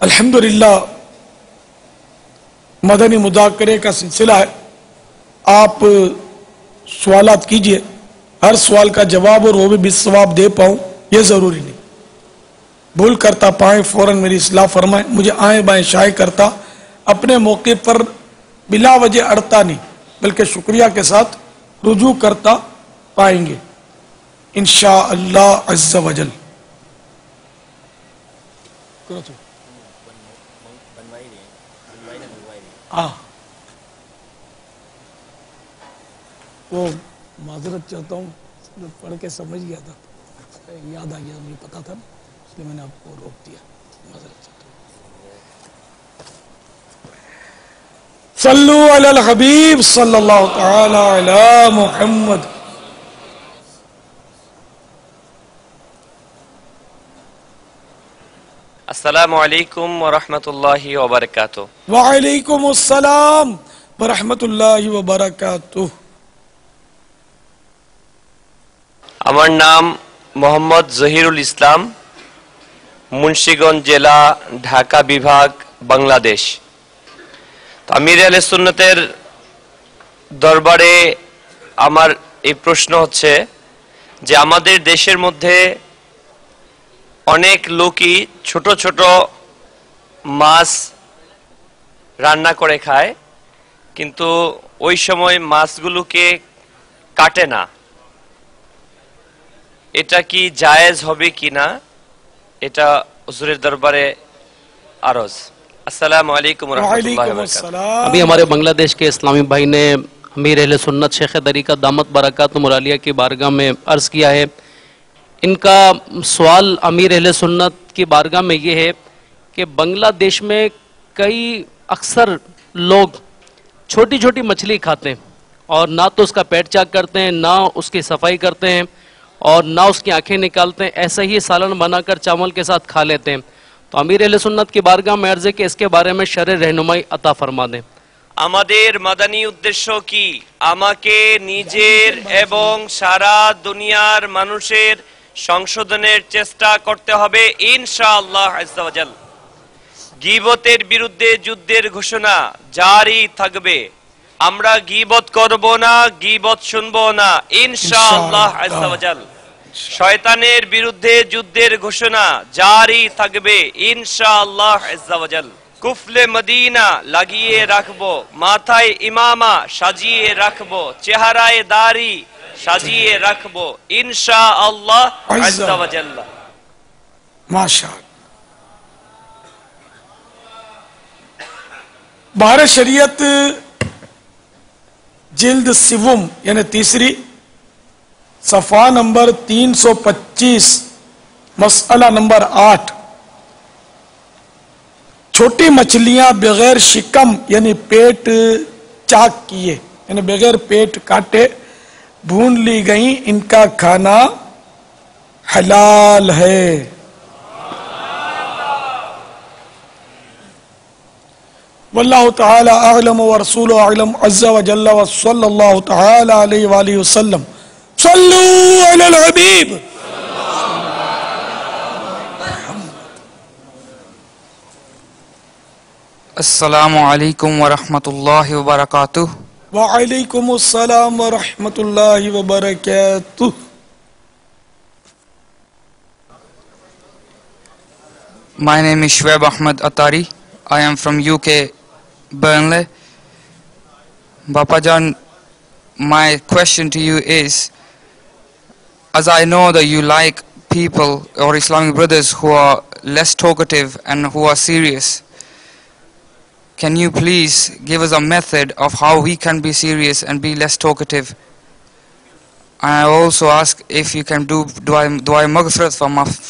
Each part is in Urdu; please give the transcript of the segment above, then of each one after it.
الحمدللہ مدنی مذاکرے کا سلسلہ ہے. آپ سوالات کیجئے، ہر سوال کا جواب اور وہ بھی بالثواب دے پاؤں یہ ضروری نہیں. بھول کرتا پائیں فوراً میری اصلاح فرمائیں. مجھے آئیں بائیں شائع کرتا اپنے موقع پر بلا وجہ اڑتا نہیں، بلکہ شکریہ کے ساتھ رجوع کرتا پائیں گے انشاءاللہ عز و جل. وہ معذرت چاہتا ہوں، پڑھ کے سمجھ گیا تھا، یاد آ گیا، مجھے پتا تھا اس لیے میں نے آپ کو روک دیا. معذرت چاہتا ہوں. صلو علی الحبیب صلی اللہ تعالی علی محمد. السلام علیکم ورحمۃ اللہ وبرکاتہ. وعلیکم السلام ورحمۃ اللہ وبرکاتہ. আমার নাম মোহাম্মদ জহিরুল ইসলাম, মুন্সিগঞ্জ জেলা, ঢাকা বিভাগ, বাংলাদেশ. তো আমির আহলে সুন্নতের দরবারে আমার এই প্রশ্ন হচ্ছে যে আমাদের দেশের মধ্যে অনেক লোকই ছোট ছোট মাছ রান্না করে খায়, কিন্তু ওই সময় মাছগুলোকে কাটে না. এটা কি জায়েজ হবে কিনা, এটা হুজুরের দরবারে আরজ. আসসালামু আলাইকুম ওয়া রাহমাতুল্লাহি ওয়া বারাকাতুহু. ابھی ہمارے بنگلہ دیش کے اسلامی بھائی نے امیر اہل سنت شیخ طریقہ دامت برکاتہم العالیہ کی بارگاہ میں عرض کیا ہے. ان کا سوال امیر اہل سنت کی بارگاہ میں یہ ہے کہ بنگلہ دیش میں کئی اکثر لوگ چھوٹی چھوٹی مچھلی کھاتے ہیں اور نہ تو اس کا پیٹ چاک کرتے ہیں، نہ اس کی صفائی کرتے ہیں اور نہ اس کی آنکھیں نکالتے ہیں، ایسا ہی سالن بنا کر چاول کے ساتھ کھا لیتے ہیں. تو امیر اہل سنت کی بارگاہ میں عرض ہے کہ اس کے بارے میں شرع رہنمائی عطا فرما دیں. আমাদের মাদানী উদ্দেশ্য কি? আমাকে নিজের এবং সারা দুনিয়ার মানুষের সংশোধনের চেষ্টা করতে হবে ইনশাআল্লাহ আযজা ওয়া জাল. গীবতের বিরুদ্ধে যুদ্ধের ঘোষণা জারি থাকবে. আমরা গীবত করব না, গীবত শুনবো না ইনশাআল্লাহ আযজা ওয়া জাল. শয়তানের বিরুদ্ধে যুদ্ধের ঘোষণা জারি থাকবে ইনশাআল্লাহ আযজা ওয়া জাল. কুফলে মদিনা লাগিয়ে রাখবো, মাথায় ইমামা সাজিয়ে রাখবো, চেহারায় দাড়ি সাজিয়ে রাখবো ইনশাআল্লাহ আযজা ওয়া জাল. ماشاءاللہ. بہار شریعت جلد سوم یعنی تیسری، صفحہ نمبر 325، مسئلہ نمبر 8. چھوٹی مچھلیاں بغیر شکم یعنی پیٹ چاک کیے یعنی بغیر پیٹ کاٹے بھون لی گئیں، ان کا کھانا حلال ہے. واللہ تعالی اعلم ورسول اعلم عز و جل وصلی اللہ تعالی علیہ وآلہ وسلم. صلو علی الحبیب. السلام علیکم ورحمۃ اللہ وبرکاتہ. وعلیکم السلام ورحمۃ اللہ وبرکاتہ. My name is Shweb Ahmed Atari. I am from UK, Burnley. Bapa Jan, my question to you is, as I know that you like people or Islamic brothers who are less talkative and who are serious, can you please give us a method of how we can be serious and be less talkative? I also ask if you can do dua maghfirat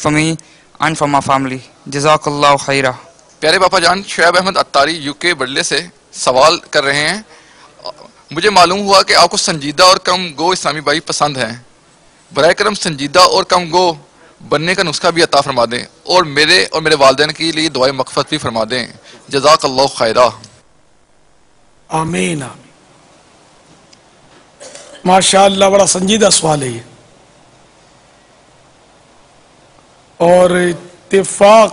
for me and for my family. Jazakallah khaira. پیارے باپا جان، شعیب احمد اتاری UK بڑلے سے سوال کر رہے ہیں. مجھے معلوم ہوا کہ آپ کو سنجیدہ اور کم گو اسلامی بھائی پسند ہیں. برائے کرم سنجیدہ اور کم گو بننے کا نسخہ بھی عطا فرما دیں اور میرے والدین کے لیے دعائے مغفرت بھی فرما دیں. جزاک اللہ خیرہ. آمین آمین. ماشاءاللہ بڑا سنجیدہ سوال ہے یہ، اور اتفاق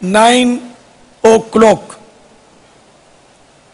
9 o'clock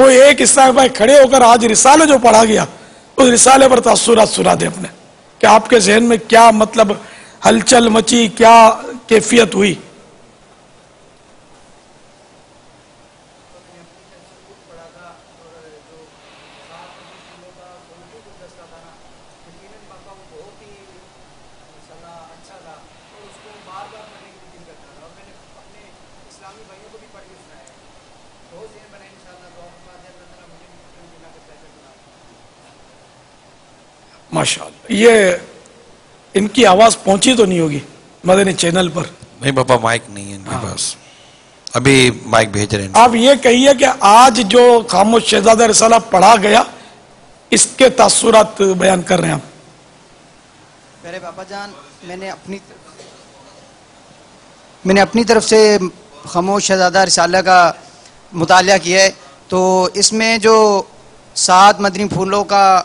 کوئی ایک اسلامی بھائی کھڑے ہو کر آج رسالہ جو پڑھا گیا اس رسالے پر تاثرات سنا دے اپنے کہ آپ کے ذہن میں کیا مطلب ہلچل مچی, کیا کیفیت ہوئی. ماشاءاللہ, یہ ان کی آواز پہنچی تو نہیں ہوگی مدنی چینل پر؟ نہیں پاپا, مائک نہیں ہے ان کے پاس, ابھی مائک بھیج رہے ہیں. آپ یہ کہیے کہ آج جو خاموش شہزادہ رسالہ پڑھا گیا اس کے تاثرات بیان کر رہے ہیں آپ. میرے پاپا جان, میں نے اپنی طرف سے خاموش شہزادہ رسالہ کا مطالعہ کیا ہے, تو اس میں جو 7 مدنی پھولوں کا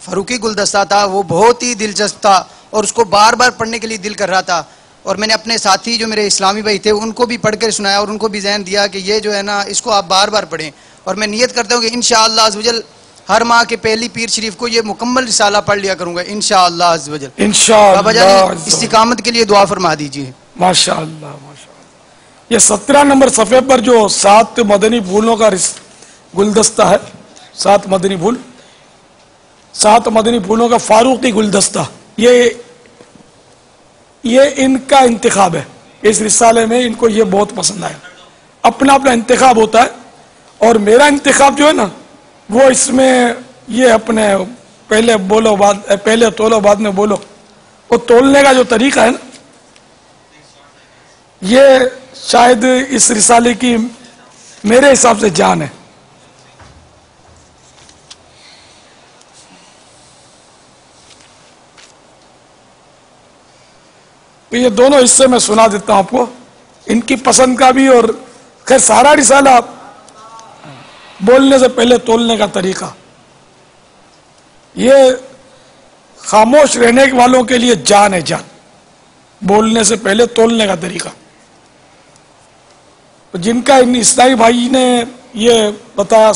فاروقی گلدستہ تھا وہ بہت ہی دلچسپ تھا اور اس کو بار بار پڑھنے کے لیے دل کر رہا تھا. اور میں نے اپنے ساتھی جو میرے اسلامی بھائی تھے ان کو بھی پڑھ کر سنایا اور ان کو بھی ذہن دیا کہ یہ جو ہے نا اس کو آپ بار بار پڑھیں. اور میں نیت کرتا ہوں کہ انشاءاللہ عز وجل ہر ماہ کے پہلی پیر شریف کو یہ مکمل رسالہ پڑھ لیا کروں گا انشاءاللہ عز وجل. بابا جان استقامت کے لیے دعا فرما دیجیے. ماشاءاللہ ماشاءاللہ. یہ 17 نمبر صفحے پر جو 7 مدنی پھولوں کا گلدستہ ہے, 7 مدنی پھول, 7 مدنی پھولوں کا فاروقی گلدستہ, یہ ان کا انتخاب ہے. اس رسالے میں ان کو یہ بہت پسند آیا. اپنا اپنا انتخاب ہوتا ہے اور میرا انتخاب جو ہے نا وہ اس میں یہ اپنے پہلے بولو پہلے تولو بعد میں بولو, وہ تولنے کا جو طریقہ ہے نا یہ شاید اس رسالے کی میرے حساب سے جان ہے. یہ دونوں حصے میں سنا دیتا ہوں آپ کو, ان کی پسند کا بھی, اور خیر سارا رسالہ بولنے سے پہلے تولنے کا طریقہ, یہ خاموش رہنے والوں کے لیے جان ہے, جان. بولنے سے پہلے تولنے کا طریقہ جن کا ان اسلامی بھائی نے یہ بتایا,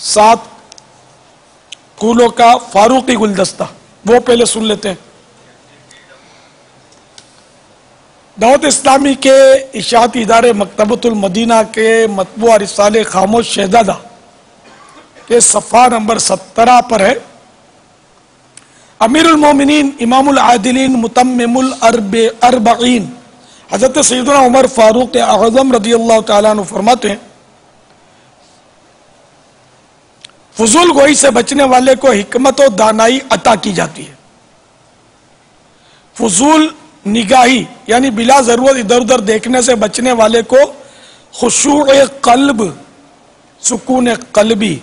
7 پھولوں کا فاروقی گلدستہ, وہ پہلے سن لیتے ہیں. دعوت اسلامی کے اشاعتی ادارے مکتبۃ المدینہ کے مطبوعہ رسالے خاموش شہزادہ کے صفحہ نمبر 17 پر ہے, امیر المومنین امام العادلین متمم الاربعین حضرت سیدنا عمر فاروق اعظم رضی اللہ تعالیٰ عنہ فرماتے ہیں, فضول گوئی سے بچنے والے کو حکمت و دانائی عطا کی جاتی ہے. فضول نگاہی یعنی بلا ضرورت ادھر ادھر دیکھنے سے بچنے والے کو خشوع قلب, سکون قلبی.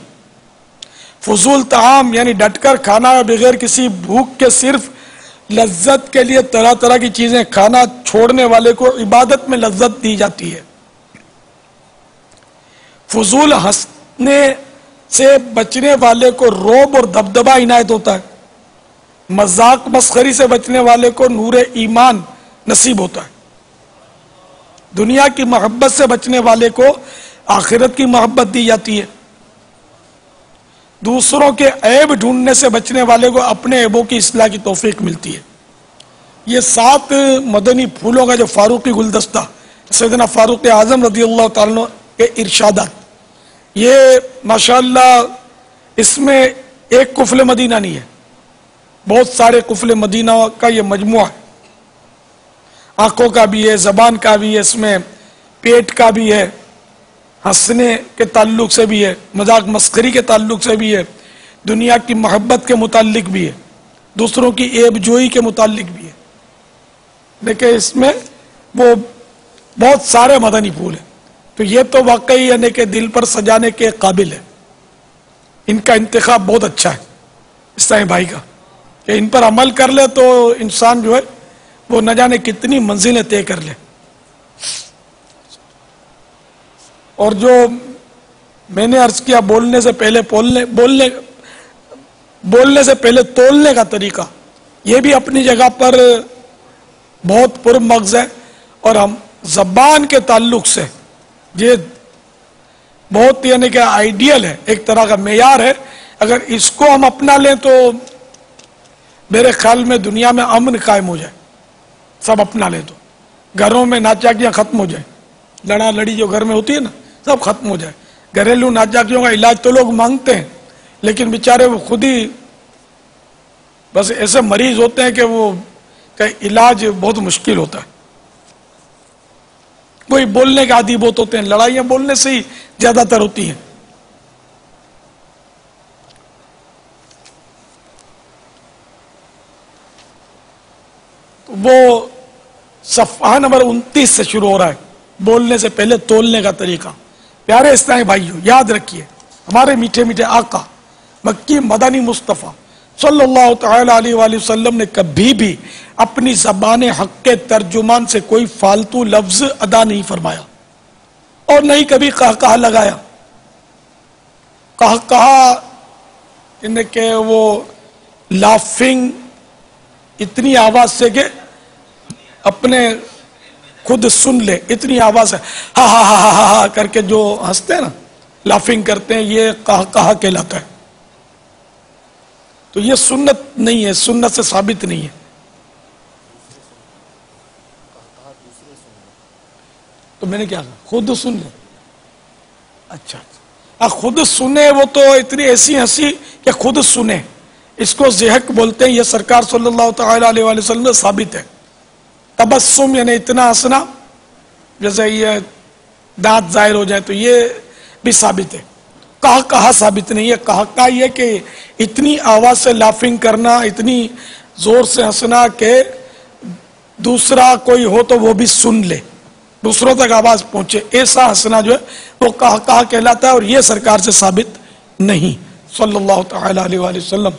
فضول طعام یعنی ڈٹ کر کھانا بغیر کسی بھوک کے صرف لذت کے لیے طرح طرح کی چیزیں کھانا چھوڑنے والے کو عبادت میں لذت دی جاتی ہے. فضول ہنسنے سے بچنے والے کو رعب اور دبدبہ عنایت ہوتا ہے. مذاق مسخری سے بچنے والے کو نور ایمان نصیب ہوتا ہے. دنیا کی محبت سے بچنے والے کو آخرت کی محبت دی جاتی ہے. دوسروں کے عیب ڈھونڈنے سے بچنے والے کو اپنے عیبوں کی اصلاح کی توفیق ملتی ہے. یہ 7 مدنی پھولوں کا جو فاروقی گلدستہ سیدنا فاروق اعظم رضی اللہ تعالیٰ کے ارشادات, یہ ماشاءاللہ اس میں ایک قفل مدینہ نہیں ہے, بہت سارے قفل مدینہ کا یہ مجموعہ ہے. آنکھوں کا بھی ہے, زبان کا بھی ہے, اس میں پیٹ کا بھی ہے, ہنسنے کے تعلق سے بھی ہے, مذاق مسخری کے تعلق سے بھی ہے, دنیا کی محبت کے متعلق بھی ہے, دوسروں کی عیب جوئی کے متعلق بھی ہے. لیکن اس میں وہ بہت سارے مدنی پھول ہیں, تو یہ تو واقعی یعنی کہ دل پر سجانے کے قابل ہے. ان کا انتخاب بہت اچھا ہے اسلامی بھائی کا, کہ ان پر عمل کر لے تو انسان جو ہے وہ نہ جانے کتنی منزلیں طے کر لے. اور جو میں نے عرض کیا بولنے سے پہلے بولنے سے پہلے تولنے کا طریقہ, یہ بھی اپنی جگہ پر بہت پرمغز ہے. اور ہم زبان کے تعلق سے یہ بہت یعنی کہ آئیڈیل ہے، ایک طرح کا معیار ہے. اگر اس کو ہم اپنا لیں تو میرے خیال میں دنیا میں امن قائم ہو جائے. سب اپنا لیں تو گھروں میں ناچاکیاں ختم ہو جائیں، لڑا لڑی جو گھر میں ہوتی ہے نا سب ختم ہو جائے. گھریلو ناچاکیوں کا علاج تو لوگ مانگتے ہیں لیکن بیچارے وہ خود ہی بس ایسے مریض ہوتے ہیں کہ وہ کا علاج بہت مشکل ہوتا ہے. وہی بولنے کے عادی بہت ہوتے ہیں، لڑائیاں بولنے سے ہی زیادہ تر ہوتی ہیں. وہ صفحہ نمبر 29 سے شروع ہو رہا ہے، بولنے سے پہلے تولنے کا طریقہ. پیارے اسلامی بھائیوں، یاد رکھیے ہمارے میٹھے میٹھے آقا مکی مدنی مصطفیٰ صلی اللہ تعالی علیہ وآلہ وسلم نے کبھی بھی اپنی زبان حق کے ترجمان سے کوئی فالتو لفظ ادا نہیں فرمایا اور نہیں کبھی کہا لگایا. کہا کہ وہ لافنگ اتنی آواز سے کہ اپنے خود سن لے، اتنی آواز ہے ہا ہا ہا ہا ہا کر کے جو ہنستے ہیں نا، لافنگ کرتے ہیں، یہ کہا کہلاتا ہے. تو یہ سنت نہیں ہے، سنت سے ثابت نہیں ہے. تو میں نے کیا کہا خود سن لے. اچھا خود سنے، وہ تو اتنی ایسی ہنسی کہ خود سنے، اس کو ضحک بولتے ہیں. یہ سرکار صلی اللہ تعالی علیہ وآلہ وسلم سے ثابت ہے. تبسم یعنی اتنا ہنسنا جیسے یہ دانت ظاہر ہو جائے، تو یہ بھی ثابت ہے. کہا ثابت نہیں ہے. کہا یہ کہ اتنی آواز سے لافنگ کرنا، اتنی زور سے ہنسنا کہ دوسرا کوئی ہو تو وہ بھی سن لے، دوسروں تک آواز پہنچے، ایسا ہنسنا جو ہے وہ کہا کہلاتا ہے. اور یہ سرکار سے ثابت نہیں صلی اللہ تعالی علیہ وآلہ وسلم.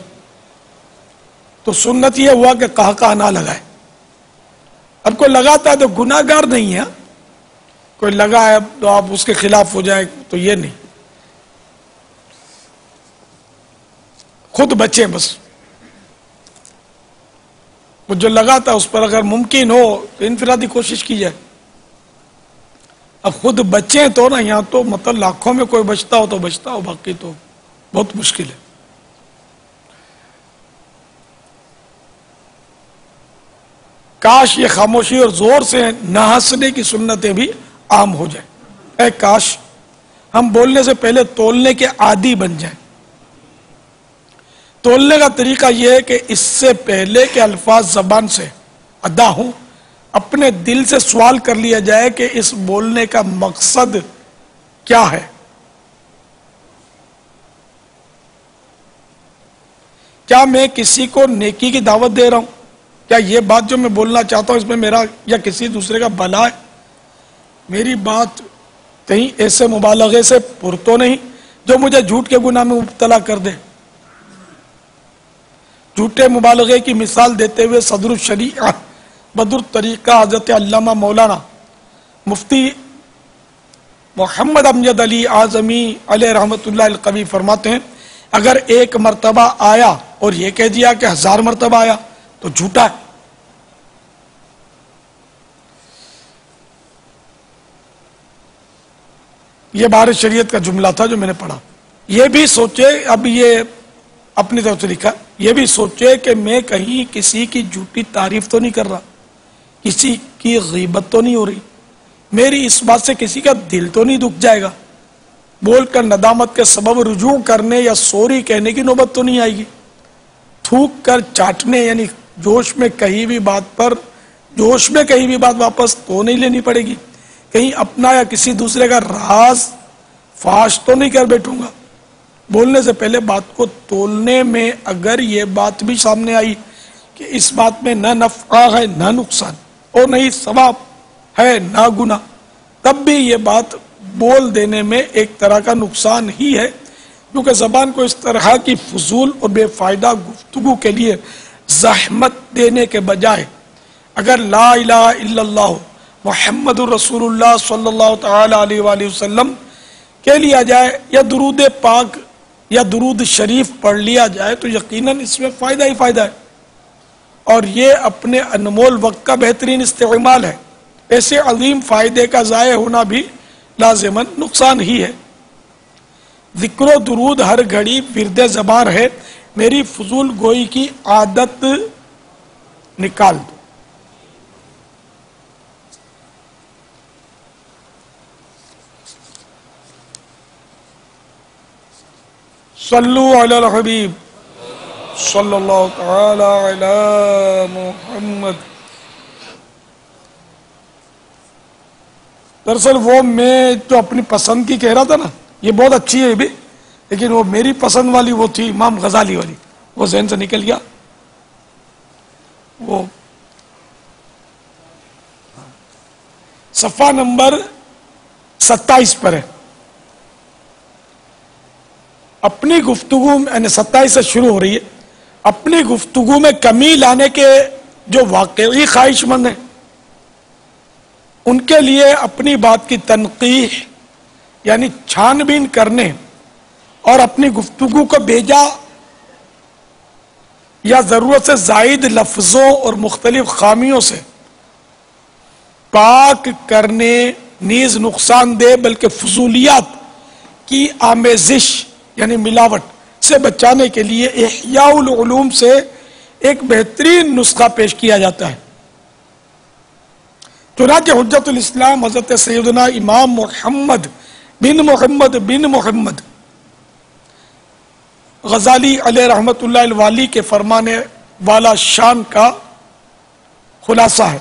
تو سنت یہ ہوا کہ کہا نہ لگائے. اب کوئی لگاتا ہے تو گناہ گار نہیں ہے، کوئی لگا ہے تو آپ اس کے خلاف ہو جائے تو یہ نہیں. خود بچے بس. وہ جو لگاتا ہے اس پر اگر ممکن ہو تو انفرادی کوشش کی جائے. اب خود بچے تو نا، یہاں تو مطلب لاکھوں میں کوئی بچتا ہو تو بچتا ہو، باقی تو بہت مشکل ہے. کاش یہ خاموشی اور زور سے نہ ہنسنے کی سنتیں بھی عام ہو جائیں. اے کاش ہم بولنے سے پہلے تولنے کے عادی بن جائیں. تولنے کا طریقہ یہ ہے کہ اس سے پہلے کہ الفاظ زبان سے ادا ہوں، اپنے دل سے سوال کر لیا جائے کہ اس بولنے کا مقصد کیا ہے. کیا میں کسی کو نیکی کی دعوت دے رہا ہوں؟ کیا یہ بات جو میں بولنا چاہتا ہوں اس میں میرا یا کسی دوسرے کا بھلا ہے؟ میری بات کہیں ایسے مبالغے سے پر تو نہیں جو مجھے جھوٹ کے گناہ میں مبتلا کر دے. جھوٹے مبالغے کی مثال دیتے ہوئے صدر الشریعہ بدر طریقہ حضرت علامہ مولانا مفتی محمد امجد علی اعظمی علیہ رحمت اللہ القوی فرماتے ہیں اگر ایک مرتبہ آیا اور یہ کہہ دیا کہ 1000 مرتبہ آیا تو جھوٹا ہے. یہ بار شریعت کا جملہ تھا جو میں نے پڑھا. یہ بھی سوچے، اب یہ اپنی طرف سے لکھا، یہ بھی سوچے کہ میں کہیں کسی کی جھوٹی تعریف تو نہیں کر رہا، کسی کی غیبت تو نہیں ہو رہی، میری اس بات سے کسی کا دل تو نہیں دکھ جائے گا، بول کر ندامت کے سبب رجوع کرنے یا سوری کہنے کی نوبت تو نہیں آئے گی، تھوک کر چاٹنے یعنی جوش میں کہیں بھی بات واپس تو نہیں لینی پڑے گی، کہیں اپنا یا کسی دوسرے کا راز فاش تو نہیں کر بیٹھوں گا. بولنے سے پہلے بات کو تولنے میں اگر یہ بات بھی سامنے آئی کہ اس بات میں نہ نفع ہے نہ نقصان اور نہ ہی ثواب ہے نہ گناہ، تب بھی یہ بات بول دینے میں ایک طرح کا نقصان ہی ہے، کیونکہ زبان کو اس طرح کی فضول اور بے فائدہ گفتگو کے لیے زحمت دینے کے بجائے اگر لا الہ الا اللہ محمد الرسول اللہ صلی اللہ تعالی علیہ وآلہ وسلم کہہ لیا جائے یا درود پاک یا درود شریف پڑھ لیا جائے تو یقیناً اس میں فائدہ ہی فائدہ ہے، اور یہ اپنے انمول وقت کا بہترین استعمال ہے. ایسے عظیم فائدے کا ضائع ہونا بھی لازماً نقصان ہی ہے. ذکر و درود ہر گھڑی ورد زبان ہے، میری فضول گوئی کی عادت نکال دو۔ صلو علی الحبیب صلی اللہ تعالی علی محمد۔ دراصل وہ میں جو اپنی پسند کی کہہ رہا تھا نا، یہ بہت اچھی ہے بھی، لیکن وہ میری پسند والی وہ تھی امام غزالی والی، وہ ذہن سے نکل گیا۔ وہ صفحہ نمبر 27 پر ہے۔ اپنی گفتگو یعنی 27 سے شروع ہو رہی ہے۔ اپنی گفتگو میں کمی لانے کے جو واقعی خواہش مند ہیں ان کے لیے اپنی بات کی تنقیح یعنی چھان بین کرنے اور اپنی گفتگو کو بیجا یا ضرورت سے زائد لفظوں اور مختلف خامیوں سے پاک کرنے نیز نقصان دہ بلکہ فضولیات کی آمیزش یعنی ملاوٹ سے بچانے کے لیے احیاء العلوم سے ایک بہترین نسخہ پیش کیا جاتا ہے۔ چنانچہ حجت الاسلام حضرت سیدنا امام محمد بن محمد غزالی علیہ رحمت اللہ الوالی کے فرمانے والا شان کا خلاصہ ہے۔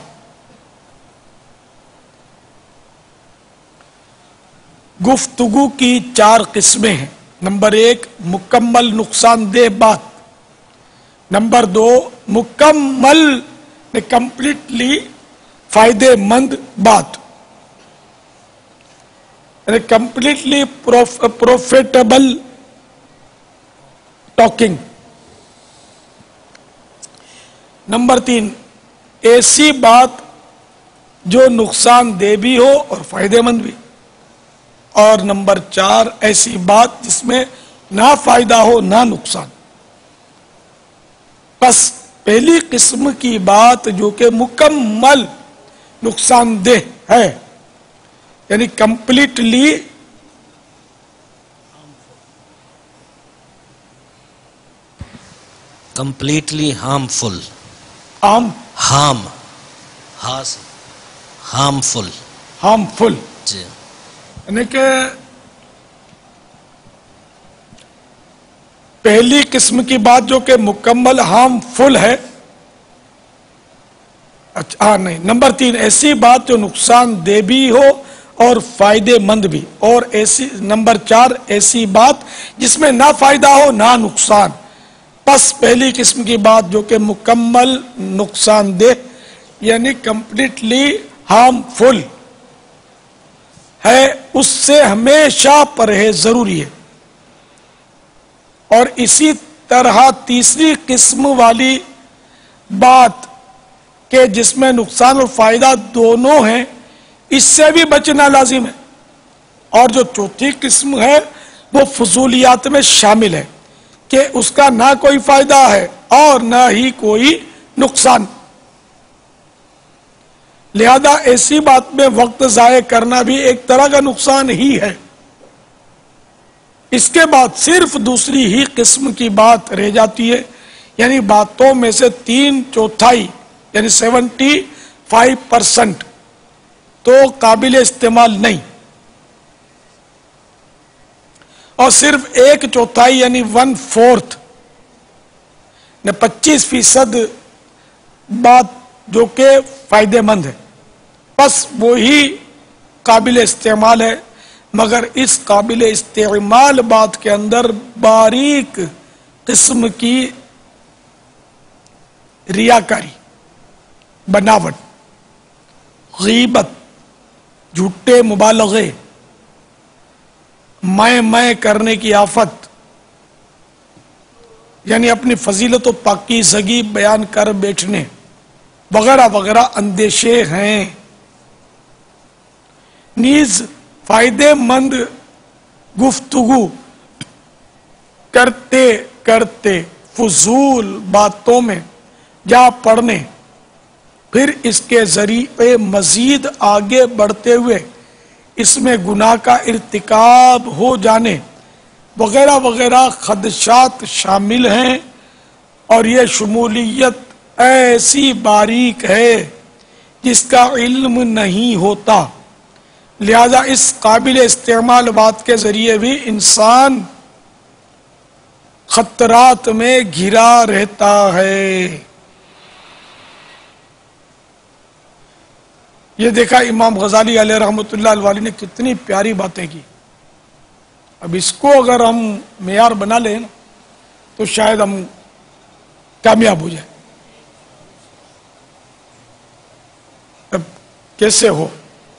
گفتگو کی 4 قسمیں ہیں۔ نمبر 1 مکمل نقصان دہ بات، نمبر 2 مکمل کمپلیٹلی فائدے مند بات یعنی کمپلیٹلی پروفیٹیبل ٹاکنگ، نمبر 3 ایسی بات جو نقصان دہ بھی ہو اور فائدے مند بھی، اور نمبر 4 ایسی بات جس میں نہ فائدہ ہو نہ نقصان۔ بس پہلی قسم کی بات جو کہ مکمل نقصان دہ ہے یعنی کمپلیٹلی ہارمفل جی، یعنی کہ پہلی قسم کی بات جو کہ مکمل ہارمفل ہے، اچھا نہیں، نمبر 3 ایسی بات جو نقصان دہ بھی ہو اور فائدے مند بھی، اور ایسی نمبر 4 ایسی بات جس میں نہ فائدہ ہو نہ نقصان۔ بس پہلی قسم کی بات جو کہ مکمل نقصان دہ یعنی کمپلیٹلی ہارمفل ہے، اس سے ہمیشہ پرہیز ضروری ہے۔ اور اسی طرح تیسری قسم والی بات کہ جس میں نقصان اور فائدہ دونوں ہیں، اس سے بھی بچنا لازم ہے۔ اور جو چوتھی قسم ہے وہ فضولیات میں شامل ہے کہ اس کا نہ کوئی فائدہ ہے اور نہ ہی کوئی نقصان، لہذا ایسی بات میں وقت ضائع کرنا بھی ایک طرح کا نقصان ہی ہے۔ اس کے بعد صرف دوسری ہی قسم کی بات رہ جاتی ہے، یعنی باتوں میں سے 3/4 یعنی 75% تو قابل استعمال نہیں، اور صرف 1/4 یعنی 1/4 25% بات جو کہ فائدے مند ہے، بس وہی قابل استعمال ہے، مگر اس قابل استعمال بات کے اندر باریک قسم کی ریاکاری، بناوٹ، غیبت، جھوٹے مبالغے، میں کرنے کی آفت، یعنی اپنی فضیلت و پاکیزگی بیان کر بیٹھنے وغیرہ وغیرہ اندیشے ہیں۔ نیز فائدے مند گفتگو کرتے کرتے فضول باتوں میں جا پڑنے، پھر اس کے ذریعے مزید آگے بڑھتے ہوئے اس میں گناہ کا ارتکاب ہو جانے، وغیرہ وغیرہ خدشات شامل ہیں، اور یہ شمولیت ایسی باریک ہے جس کا علم نہیں ہوتا، لہذا اس قابل استعمال بات کے ذریعے بھی انسان خطرات میں گھرا رہتا ہے۔ یہ دیکھا امام غزالی علیہ رحمۃ اللہ الوالی نے کتنی پیاری باتیں کی۔ اب اس کو اگر ہم معیار بنا لیں نا تو شاید ہم کامیاب ہو جائیں۔ اب کیسے ہو؟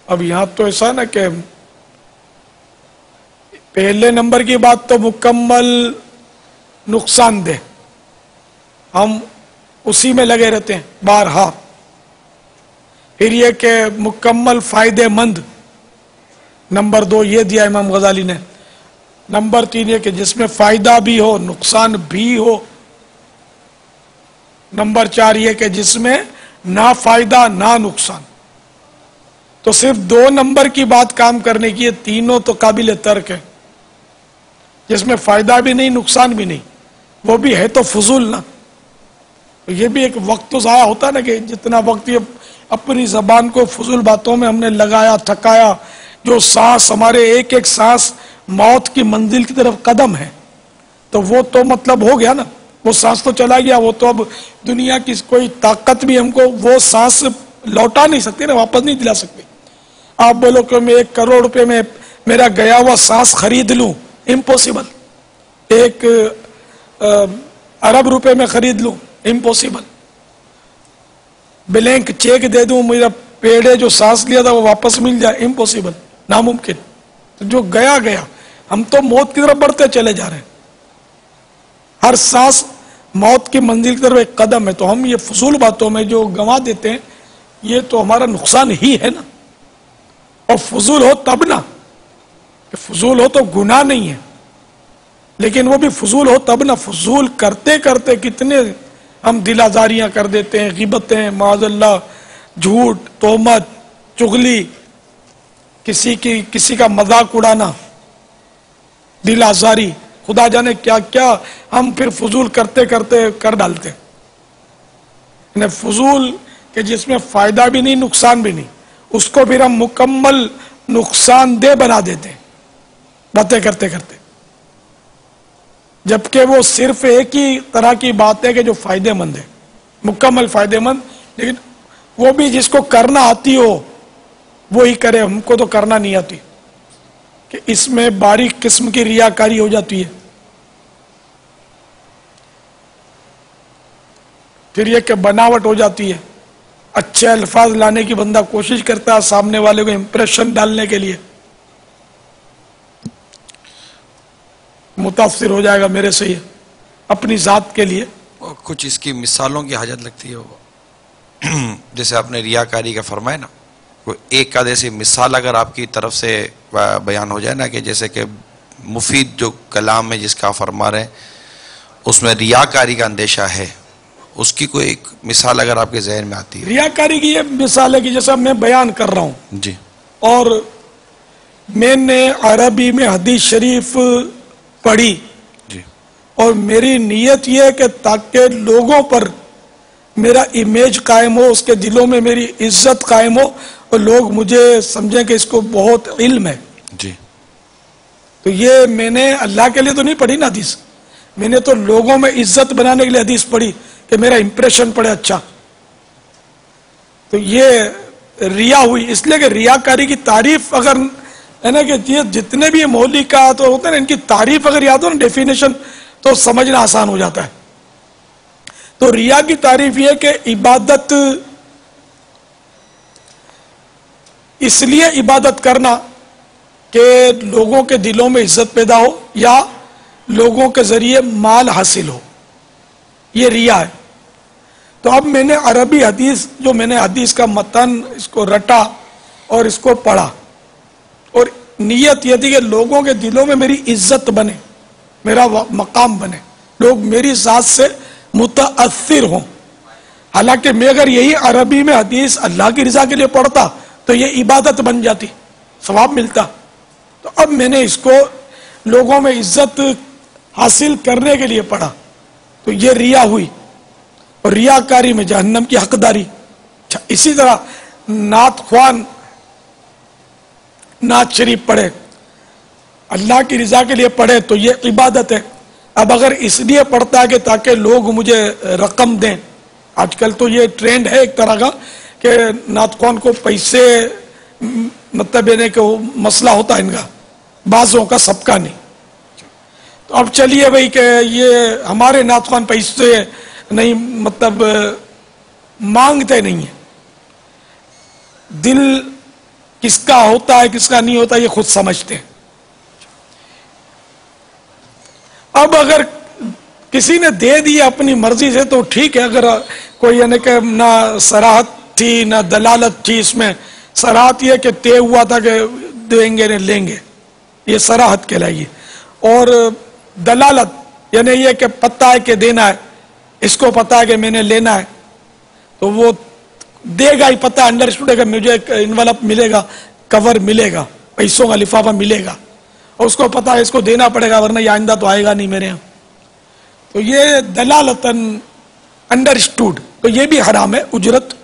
اب یہاں تو ایسا نا کہ پہلے نمبر کی بات تو مکمل نقصان دہ، ہم اسی میں لگے رہتے ہیں بارہا۔ پھر یہ کہ مکمل فائدے مند، نمبر 2 یہ دیا امام غزالی نے۔ نمبر 3 یہ کہ جس میں فائدہ بھی ہو نقصان بھی ہو۔ نمبر 4 یہ کہ جس میں نہ فائدہ نہ نقصان۔ تو صرف 2 نمبر کی بات کام کرنے کی، یہ تینوں تو قابل ترک ہے۔ جس میں فائدہ بھی نہیں نقصان بھی نہیں، وہ بھی ہے تو فضول نا۔ یہ بھی ایک وقت تو ضائع ہوتا نا، کہ جتنا وقت یہ اپنی زبان کو فضول باتوں میں ہم نے لگایا تھکایا، جو سانس ہمارے ایک ایک سانس موت کی منزل کی طرف قدم ہے، تو وہ تو مطلب ہو گیا نا، وہ سانس تو چلا گیا، وہ تو اب دنیا کی کوئی طاقت بھی ہم کو وہ سانس لوٹا نہیں سکتے نا، واپس نہیں دلا سکتے۔ آپ بولو کہ میں 1 کروڑ روپے میں میرا گیا ہوا سانس خرید لوں، امپوسیبل۔ 1 ارب روپے میں خرید لوں، امپوسیبل۔ بلینک چیک دے دوں، میرا پیڑے جو سانس لیا تھا وہ واپس مل جائے، امپوسیبل، ناممکن۔ تو جو گیا گیا، ہم تو موت کی طرف بڑھتے چلے جا رہے ہیں۔ ہر سانس موت کی منزل کی طرف ایک قدم ہے، تو ہم یہ فضول باتوں میں جو گنوا دیتے ہیں، یہ تو ہمارا نقصان ہی ہے نا۔ اور فضول ہو تب نا، کہ فضول ہو تو گناہ نہیں ہے، لیکن وہ بھی فضول ہو تب نا۔ فضول کرتے کرتے کتنے ہم دل آزاریاں کر دیتے ہیں، غیبتیں، معاذ اللہ، جھوٹ، تہمت، چغلی، کسی کا مذاق اڑانا، دل آزاری، خدا جانے کیا کیا ہم پھر فضول کرتے کرتے کر ڈالتے ہیں۔ فضول کہ جس میں فائدہ بھی نہیں نقصان بھی نہیں، اس کو پھر ہم مکمل نقصان دہ بنا دیتے ہیں باتیں کرتے کرتے، جبکہ وہ صرف ایک ہی طرح کی بات ہے کہ جو فائدے مند ہے، مکمل فائدے مند۔ لیکن وہ بھی جس کو کرنا آتی ہو وہی کرے، ہم کو تو کرنا نہیں آتی، کہ اس میں باریک قسم کی ریاکاری ہو جاتی ہے۔ پھر یہ کہ بناوٹ ہو جاتی ہے، اچھے الفاظ لانے کی بندہ کوشش کرتا ہے سامنے والے کو امپریشن ڈالنے کے لیے، متاثر ہو جائے گا میرے سے، یہ اپنی ذات کے لیے۔ کچھ اس کی مثالوں کی حاجت لگتی ہے، جیسے آپ نے ریاکاری کا فرمایا نا، ایک آدھے سے مثال اگر آپ کی طرف سے بیان ہو جائے نا، کہ جیسے کہ مفید جو کلام ہے جس کا آپ فرما رہے ہیں اس میں ریاکاری کا اندیشہ ہے، اس کی کوئی ایک مثال اگر آپ کے ذہن میں آتی ہے؟ ریاکاری کی یہ مثال ہے کہ جیسا میں بیان کر رہا ہوں جی، اور میں نے عربی میں حدیث شریف پڑھی، جی، اور میری نیت یہ ہے کہ تاکہ لوگوں پر میرا امیج قائم ہو، اس کے دلوں میں میری عزت قائم ہو، اور لوگ مجھے سمجھیں کہ اس کو بہت علم ہے۔ جی، تو یہ میں نے اللہ کے لیے تو نہیں پڑھی نا حدیث، میں نے تو لوگوں میں عزت بنانے کے لیے حدیث پڑھی کہ میرا امپریشن پڑے اچھا۔ تو یہ ریا ہوئی، اس لیے کہ ریاکاری کی تعریف اگر ہے نا، کہ یہ جتنے بھی مولوی کا تو ہوتا ہے نا، ان کی تعریف اگر یاد ہو نا، ڈیفینیشن، تو سمجھنا آسان ہو جاتا ہے۔ تو ریا کی تعریف یہ کہ عبادت، اس لیے عبادت کرنا کہ لوگوں کے دلوں میں عزت پیدا ہو یا لوگوں کے ذریعے مال حاصل ہو، یہ ریا ہے۔ تو اب میں نے عربی حدیث، جو میں نے حدیث کا متن اس کو رٹا اور اس کو پڑھا، اور نیت یہ تھی کہ لوگوں کے دلوں میں میری عزت بنے، میرا مقام بنے، لوگ میری ذات سے متاثر ہوں۔ حالانکہ میں اگر یہی عربی میں حدیث اللہ کی رضا کے لیے پڑھتا تو یہ عبادت بن جاتی، ثواب ملتا۔ تو اب میں نے اس کو لوگوں میں عزت حاصل کرنے کے لیے پڑھا تو یہ ریا ہوئی، اور ریاکاری میں جہنم کی حقداری۔ اسی طرح نعت خوان نعت شریف پڑھے، اللہ کی رضا کے لیے پڑھے تو یہ عبادت ہے۔ اب اگر اس لیے پڑھتا ہے کہ تاکہ لوگ مجھے رقم دیں، آج کل تو یہ ٹرینڈ ہے ایک طرح کا کہ نعت خوان کو پیسے مطلب یعنی کہ مسئلہ ہوتا ہے ان کا، بعضوں کا، سب کا نہیں۔ تو اب چلیے بھائی کہ یہ ہمارے نعت خوان پیسے نہیں مطلب مانگتے نہیں ہیں، دل کس کا ہوتا ہے کس کا نہیں ہوتا یہ خود سمجھتے ہیں۔ اب اگر کسی نے دے دیا اپنی مرضی سے تو ٹھیک ہے، اگر کوئی یعنی کہ نہ صراحت تھی نہ دلالت تھی، اس میں صراحت یہ کہ طے ہوا تھا کہ دیں گے نہ لیں گے، یہ صراحت کہلائیے، اور دلالت یعنی یہ کہ پتہ ہے کہ دینا ہے، اس کو پتہ ہے کہ میں نے لینا ہے تو وہ دے گا ہی، پتہ انڈرسٹوڈ ہے کہ مجھے انویلپ ملے گا، کور ملے گا، پیسوں کا لفافہ ملے گا، اور اس کو پتہ ہے اس کو دینا پڑے گا ورنہ یہ آئندہ تو آئے گا نہیں میرے یہاں، تو یہ دلالتاً انڈرسٹوڈ، تو یہ بھی حرام ہے۔ اجرت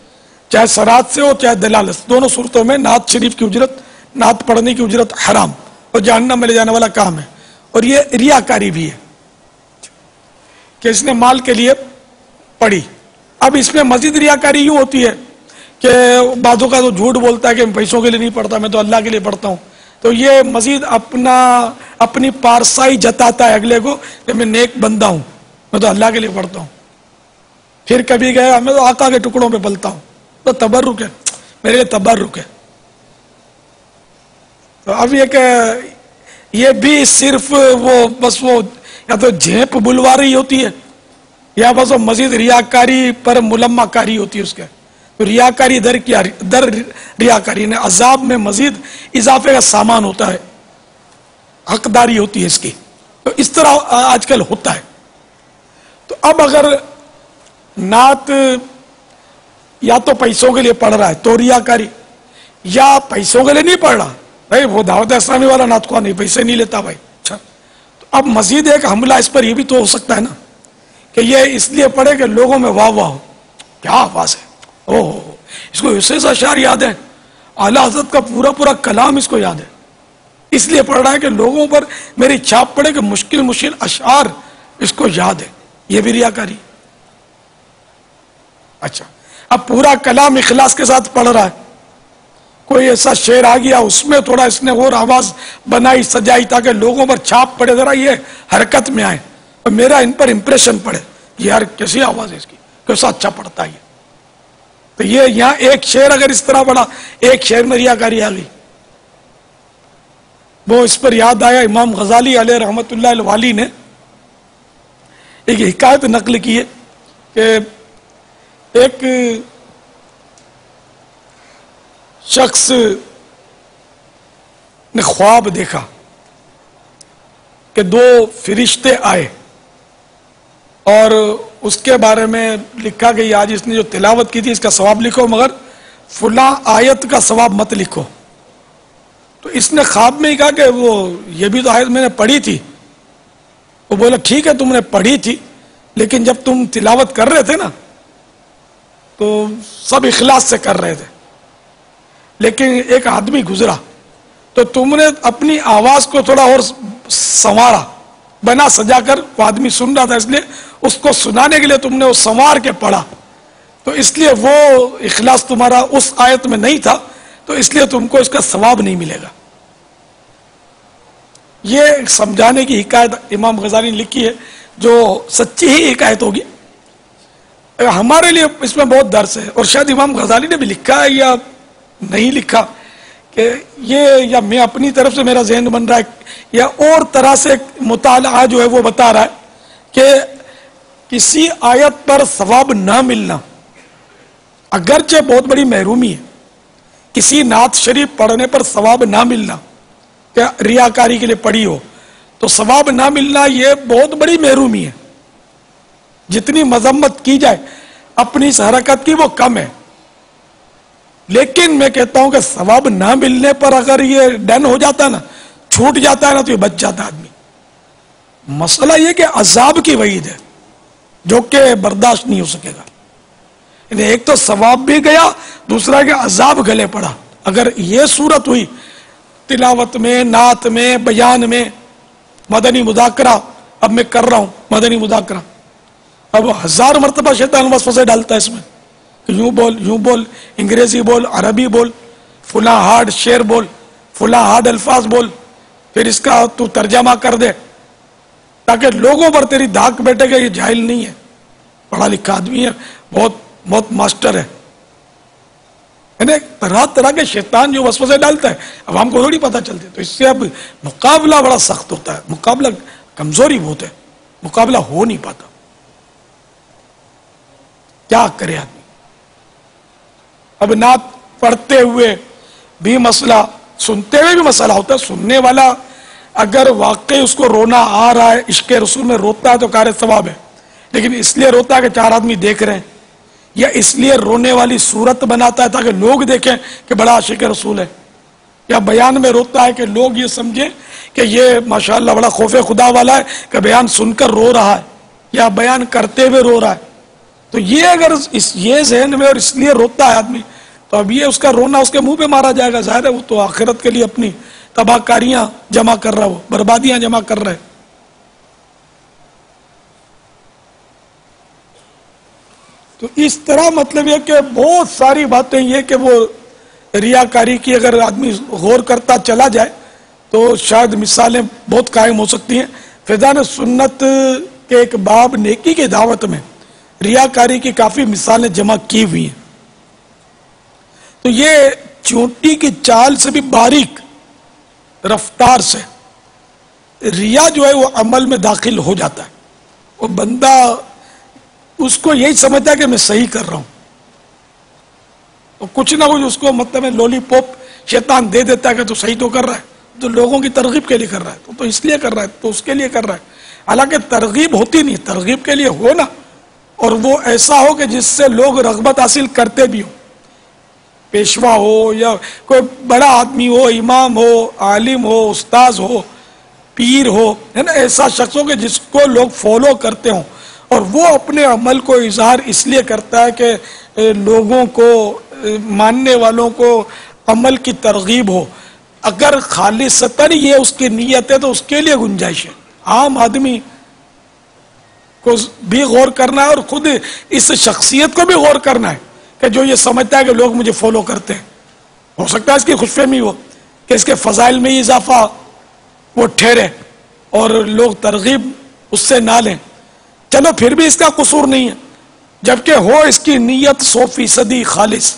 چاہے صراحت سے ہو چاہے دلالت، دونوں صورتوں میں نعت شریف کی اجرت، نعت پڑھنے کی اجرت حرام اور جہنم میں لے جانے والا کام ہے، اور یہ ریاکاری بھی ہے کہ اس نے مال کے لیے پڑھی۔ اب اس میں مزید ریاکاری یوں ہوتی ہے کہ بعضوں کا تو جھوٹ بولتا ہے کہ میں پیسوں کے لیے نہیں پڑھتا، میں تو اللہ کے لیے پڑھتا ہوں، تو یہ مزید اپنی پارسائی جتاتا ہے اگلے کو کہ میں نیک بندہ ہوں، میں تو اللہ کے لیے پڑھتا ہوں۔ پھر کبھی گیا میں تو آقا کے ٹکڑوں پہ پلتا ہوں، تو تبرک ہے، میرے لیے تبرک ہے۔ تو اب یہ کہ یہ بھی صرف بس وہ یا تو جھیپ بلوا رہی ہوتی ہے یا بس وہ مزید ریاکاری پر ملمہ کاری ہوتی ہے اس کے، تو ریاکاری در ریاکاری نے عذاب میں مزید اضافے کا سامان ہوتا ہے، حقداری ہوتی ہے اس کی، تو اس طرح آج کل ہوتا ہے۔ تو اب اگر نعت یا تو پیسوں کے لیے پڑھ رہا ہے تو ریاکاری، یا پیسوں کے لیے نہیں پڑھ رہا، بھائی وہ دعوت اسلامی والا نعت خواہ نہیں، پیسے نہیں لیتا بھائی، اچھا تو اب مزید ایک حملہ اس پر یہ بھی تو ہو سکتا ہے نا کہ یہ اس لیے پڑھے کہ لوگوں میں واہ واہ ہو، کیا آواز ہے، اس کو ایسے اشعار یاد ہیں، اعلیٰ حضرت کا پورا کلام اس کو یاد ہے، اس لیے پڑھ رہا ہے کہ لوگوں پر میری چھاپ پڑے کہ مشکل اشعار اس کو یاد ہے، یہ بھی ریاکاری۔ اچھا اب پورا کلام اخلاص کے ساتھ پڑھ رہا ہے، کوئی ایسا شعر آ گیا اس میں تھوڑا اس نے اور آواز بنائی سجائی تاکہ لوگوں پر چھاپ پڑے، ذرا یہ حرکت میں آئے اور میرا ان پر امپریشن پڑے، یار کیسی آواز ہے اس کی، کیسا اچھا پڑھتا ہے یہ، تو یہ یہاں ایک شعر اگر اس طرح پڑھا، ایک شعر میں ریاکاری آ گئی۔ وہ اس پر یاد آیا امام غزالی علیہ رحمت اللہ الوالی نے ایک حکایت نقل کی ہے کہ ایک شخص نے خواب دیکھا کہ دو فرشتے آئے اور اس کے بارے میں لکھا کہ آج اس نے جو تلاوت کی تھی اس کا ثواب لکھو مگر فلاں آیت کا ثواب مت لکھو۔ تو اس نے خواب میں ہی کہا کہ وہ یہ بھی تو آیت میں نے پڑھی تھی۔ وہ بولا ٹھیک ہے تم نے پڑھی تھی لیکن جب تم تلاوت کر رہے تھے نا تو سب اخلاص سے کر رہے تھے، لیکن ایک آدمی گزرا تو تم نے اپنی آواز کو تھوڑا اور سنوارا، بنا سجا کر، وہ آدمی سن رہا تھا اس لیے اس کو سنانے کے لیے تم نے وہ سنوار کے پڑھا، تو اس لیے وہ اخلاص تمہارا اس آیت میں نہیں تھا، تو اس لیے تم کو اس کا ثواب نہیں ملے گا۔ یہ سمجھانے کی حکایت امام غزالی نے لکھی ہے جو سچی ہی حکایت ہوگی، ہمارے لیے اس میں بہت درس ہے، اور شاید امام غزالی نے بھی لکھا ہے یا نہیں لکھا کہ یہ، یا میں اپنی طرف سے میرا ذہن بن رہا ہے یا اور طرح سے مطالعہ جو ہے وہ بتا رہا ہے کہ کسی آیت پر ثواب نہ ملنا اگرچہ بہت بڑی محرومی ہے، کسی نعت شریف پڑھنے پر ثواب نہ ملنا کہ ریاکاری کے لیے پڑھی ہو تو ثواب نہ ملنا یہ بہت بڑی محرومی ہے، جتنی مذمت کی جائے اپنی اس حرکت کی وہ کم ہے، لیکن میں کہتا ہوں کہ ثواب نہ ملنے پر اگر یہ ڈن ہو جاتا نا چھوٹ جاتا ہے نا تو یہ بچ جاتا ہے آدمی. مسئلہ یہ کہ عذاب کی وعید ہے جو کہ برداشت نہیں ہو سکے گا. ایک تو ثواب بھی گیا, دوسرا کہ عذاب گلے پڑا. اگر یہ صورت ہوئی تلاوت میں, نعت میں, بیان میں, مدنی مذاکرہ اب میں کر رہا ہوں مدنی مذاکرہ, اب 1000 مرتبہ شیطان وسوسے ڈالتا ہے اس میں کہ یوں بول, انگریزی بول, عربی بول, فلاں ہارڈ شعر بول, فلاں ہارڈ الفاظ بول, پھر اس کا تو ترجمہ کر دے تاکہ لوگوں پر تیری دھاک بیٹھے گا یہ جاہل نہیں ہے, پڑھا لکھا آدمی ہے, بہت ماسٹر ہے. طرح طرح کے شیطان جو وسوسے ڈالتا ہے اب ہم کو تھوڑی پتہ چلتے, تو اس سے اب مقابلہ بڑا سخت ہوتا ہے, مقابلہ کمزوری بہت ہے, مقابلہ ہو نہیں پاتا. کیا کرے آدمی؟ اب نعت پڑھتے ہوئے بھی مسئلہ, سنتے ہوئے بھی مسئلہ ہوتا ہے. سننے والا اگر واقعی اس کو رونا آ رہا ہے, عشق رسول میں روتا ہے تو کار ثواب ہے, لیکن اس لیے روتا ہے کہ 4 آدمی دیکھ رہے ہیں, یا اس لیے رونے والی صورت بناتا ہے تاکہ لوگ دیکھیں کہ بڑا عاشق رسول ہے, یا بیان میں روتا ہے کہ لوگ یہ سمجھیں کہ یہ ماشاءاللہ بڑا خوف خدا والا ہے کہ بیان سن کر رو رہا ہے یا بیان کرتے ہوئے رو رہا ہے. تو یہ اگر یہ ذہن میں اور اس لیے روتا ہے آدمی, تو اب یہ اس کا رونا اس کے منہ پہ مارا جائے گا. ظاہر ہے وہ تو آخرت کے لیے اپنی تباہ کاریاں جمع کر رہا, وہ بربادیاں جمع کر رہے. تو اس طرح مطلب یہ کہ بہت ساری باتیں یہ کہ وہ ریاکاری کی اگر آدمی غور کرتا چلا جائے تو شاید مثالیں بہت قائم ہو سکتی ہیں. فیضان سنت کے ایک باب نیکی کی دعوت میں ریاکاری کی کافی مثالیں جمع کی ہوئی ہیں. تو یہ چونٹی کی چال سے بھی باریک رفتار سے ریا جو ہے وہ عمل میں داخل ہو جاتا ہے. وہ بندہ اس کو یہی سمجھتا ہے کہ میں صحیح کر رہا ہوں, کچھ نہ کچھ اس کو مطلب لولی پوپ شیطان دے دیتا ہے کہ تو صحیح تو کر رہا ہے, تو لوگوں کی ترغیب کے لیے کر رہا ہے, تو اس لیے کر رہا ہے, تو اس کے لیے کر رہا ہے. حالانکہ ترغیب ہوتی نہیں, ترغیب کے لیے ہو نا, اور وہ ایسا ہو کہ جس سے لوگ رغبت حاصل کرتے بھی ہو, پیشوا ہو یا کوئی بڑا آدمی ہو, امام ہو, عالم ہو, استاذ ہو, پیر ہو, ہے نا, ایسا شخص ہو کہ جس کو لوگ فالو کرتے ہوں, اور وہ اپنے عمل کو اظہار اس لیے کرتا ہے کہ لوگوں کو, ماننے والوں کو عمل کی ترغیب ہو. اگر خالصتاً یہ اس کی نیت ہے تو اس کے لیے گنجائش ہے. عام آدمی کو بھی غور کرنا ہے اور خود اس شخصیت کو بھی غور کرنا ہے کہ جو یہ سمجھتا ہے کہ لوگ مجھے فالو کرتے ہیں. ہو سکتا ہے اس کی خوش فہمی ہو کہ اس کے فضائل میں اضافہ وہ ٹھہرے اور لوگ ترغیب اس سے نہ لیں. چلو پھر بھی اس کا قصور نہیں ہے, جبکہ ہو اس کی نیت 100% خالص,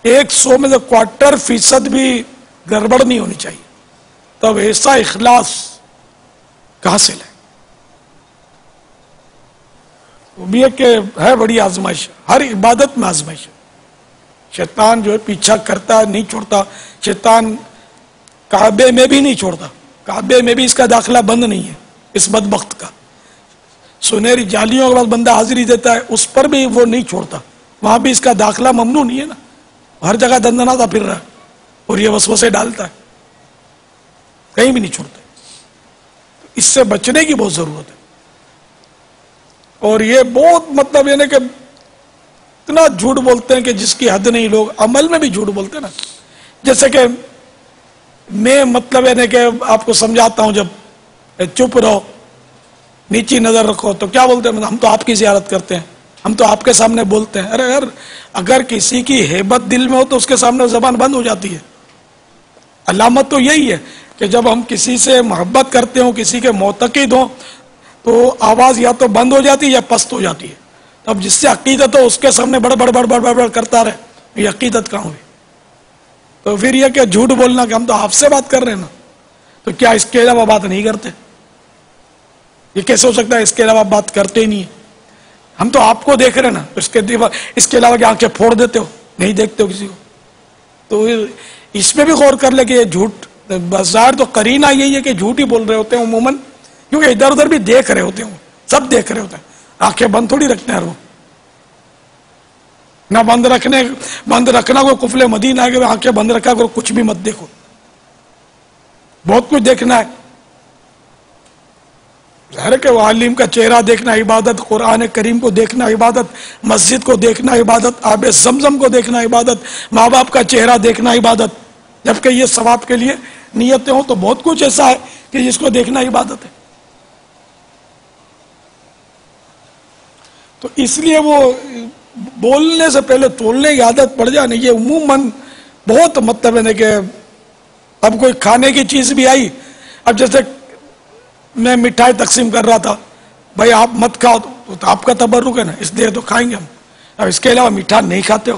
100 میں سے 25% بھی گڑبڑ نہیں ہونی چاہیے. تب ایسا اخلاص کہاں سے لے؟ وہ بھی ہے کہ ہے بڑی آزمائش, ہر عبادت میں آزمائش ہے. شیطان جو ہے پیچھا کرتا ہے, نہیں چھوڑتا. شیطان کعبے میں بھی نہیں چھوڑتا, کعبے میں بھی اس کا داخلہ بند نہیں ہے اس بدبخت کا. سنہری جالیوں کے بعد بندہ حاضری دیتا ہے, اس پر بھی وہ نہیں چھوڑتا, وہاں بھی اس کا داخلہ ممنوع نہیں ہے نا, ہر جگہ دندناتا پھر رہا ہے اور یہ وسوسے ڈالتا ہے, کہیں بھی نہیں چھوڑتا. اس سے بچنے کی بہت ضرورت ہے. اور یہ بہت مطلب یہ کہ اتنا جھوٹ بولتے ہیں کہ جس کی حد نہیں. لوگ عمل میں بھی جھوٹ بولتے ہیں نا, جیسے کہ میں مطلب یہ کہ آپ کو سمجھاتا ہوں, جب چپ رہو, نیچی نظر رکھو, تو کیا بولتے ہیں, ہم تو آپ کی زیارت کرتے ہیں, ہم تو آپ کے سامنے بولتے ہیں. ارے یار, اگر کسی کی ہیبت دل میں ہو تو اس کے سامنے زبان بند ہو جاتی ہے. علامت تو یہی ہے کہ جب ہم کسی سے محبت کرتے ہوں, کسی کے معتقد ہوں, تو آواز یا تو بند ہو جاتی ہے یا پست ہو جاتی ہے. اب جس سے عقیدت ہو اس کے سامنے بڑ بڑ بڑ بڑ بڑ کرتا رہے, یہ عقیدت کہاں ہوئی؟ تو پھر یہ کہ جھوٹ بولنا کہ ہم تو آپ سے بات کر رہے ہیں نا, تو کیا اس کے علاوہ بات نہیں کرتے؟ یہ کیسے ہو سکتا ہے اس کے علاوہ بات کرتے ہی نہیں ہیں؟ ہم تو آپ کو دیکھ رہے ہیں نا, اس کے علاوہ کہ آنکھیں پھوڑ دیتے ہو, نہیں دیکھتے ہو کسی کو. تو اس میں بھی غور کر لے کہ یہ جھوٹ بظاہر تو قرینہ یہی ہے کہ جھوٹ ہی بول رہے ہوتے ہیں عموماً, کیونکہ ادھر ادھر بھی دیکھ رہے ہوتے ہیں, سب دیکھ رہے ہوتے ہیں. آنکھیں بند تھوڑی رکھتے ہیں وہ, نہ بند رکھنا کوئی کفل مدینہ ہے کہ آنکھیں بند رکھا کرو, کچھ بھی مت دیکھو. بہت کچھ دیکھنا ہے. ظاہر ہے کہ وہ عالم کا چہرہ دیکھنا عبادت، قرآن کریم کو دیکھنا عبادت، مسجد کو دیکھنا عبادت، آب زمزم کو دیکھنا عبادت، ماں باپ کا چہرہ دیکھنا عبادت. جبکہ یہ ثواب کے لیے نیتیں ہوں تو بہت کچھ ایسا ہے کہ جس کو دیکھنا عبادت ہے. تو اس لیے وہ بولنے سے پہلے تولنے کی عادت پڑ جائے. یہ عموماً بہت مطلب ہے کہ اب کوئی کھانے کی چیز بھی آئی، اب جیسے میں مٹھائی تقسیم کر رہا تھا، بھائی آپ مت کھاؤ تو آپ کا تبرک ہے نا، اس لیے تو کھائیں گے ہم. اب اس کے علاوہ میٹھا نہیں کھاتے ہو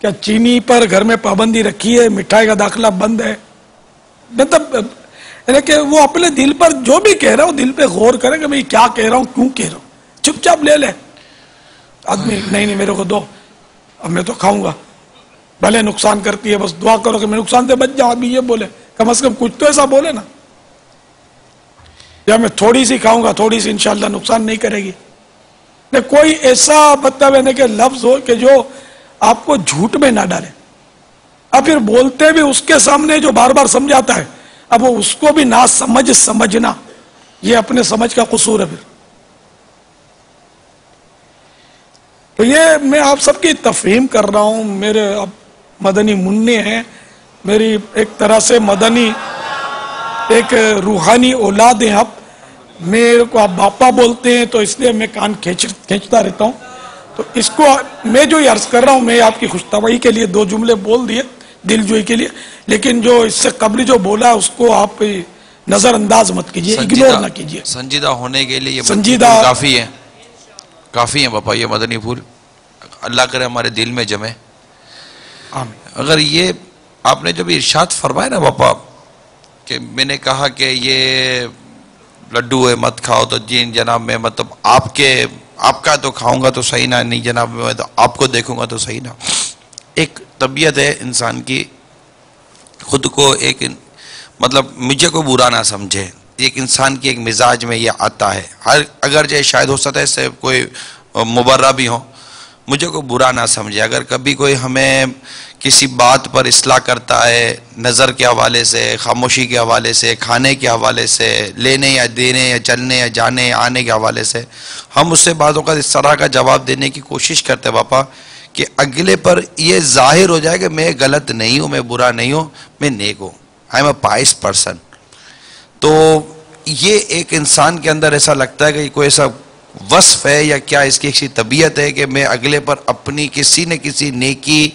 کیا؟ چینی پر گھر میں پابندی رکھی ہے، مٹھائی کا داخلہ بند ہے. مطلب یعنی کہ وہ اپنے دل پر جو بھی کہہ رہا ہوں دل پہ غور کرے کہ میں کیا کہہ رہا ہوں، کیوں کہہ رہا ہوں. چپ چاپ لے لے آدمی، نہیں میرے کو دو، اب میں تو کھاؤں گا، بھلے نقصان کرتی ہے، بس دعا کرو کہ میں نقصان سے بچ جاؤں. ابھی یہ بولے کم از کم کچھ تو ایسا بولے نا، یا میں تھوڑی سی کھاؤں گا، تھوڑی سی انشاءاللہ نقصان نہیں کرے گی. کوئی ایسا مطلب ہے کہ لفظ ہو کہ جو آپ کو جھوٹ میں نہ ڈالے. اب پھر بولتے بھی اس کے سامنے جو بار بار سمجھاتا ہے، اب وہ اس کو بھی نہ سمجھنا، یہ اپنے سمجھ کا قصور ہے. پھر تو یہ میں آپ سب کی تفہیم کر رہا ہوں. میرے اب مدنی منع ہیں، میری ایک طرح سے مدنی ایک روحانی اولاد ہیں. اب میرے کو آپ باپا بولتے ہیں تو اس لیے میں کان کھینچتا رہتا ہوں. تو اس کو میں جو یہ عرض کر رہا ہوں، میں آپ کی خوشطبعی کے لیے دو جملے بول دیے دل جوئی کے لیے، لیکن جو اس سے قبل جو بولا اس کو آپ نظر انداز مت کیجیے، اگنور نہ کیجیے. سنجیدہ ہونے کے لیے یہ سنجیدہ کافی ہیں باپا، یہ مدنی پھول اللہ کرے ہمارے دل میں جمے. آمین. اگر یہ آپ نے جب ارشاد فرمایا نا باپا کہ میں نے کہا کہ یہ لڈو ہے مت کھاؤ، تو جی جناب میں مطلب آپ کا تو کھاؤں گا تو صحیح نہ، نہیں جناب میں تو آپ کو دیکھوں گا تو صحیح نہ. ایک طبیعت ہے انسان کی، خود کو ایک مطلب مجھے کو برا نہ سمجھے، ایک انسان کی ایک مزاج میں یہ آتا ہے. اگرچہ شاید ہو سکتا ہے اس سے کوئی مبرہ بھی ہو، مجھے کو برا نہ سمجھے. اگر کبھی کوئی ہمیں کسی بات پر اصلاح کرتا ہے، نظر کے حوالے سے، خاموشی کے حوالے سے، کھانے کے حوالے سے، لینے یا دینے یا چلنے یا جانے آنے کے حوالے سے، ہم اس سے بعض اوقات اس طرح کا جواب دینے کی کوشش کرتے باپا کہ اگلے پر یہ ظاہر ہو جائے کہ میں غلط نہیں ہوں، میں برا نہیں ہوں، میں نیک ہوں، I am a pious person. تو یہ ایک انسان کے اندر ایسا لگتا ہے کہ کوئی ایسا وصف ہے یا کیا اس کی ایسی طبیعت ہے کہ میں اگلے پر اپنی کسی نہ کسی نیکی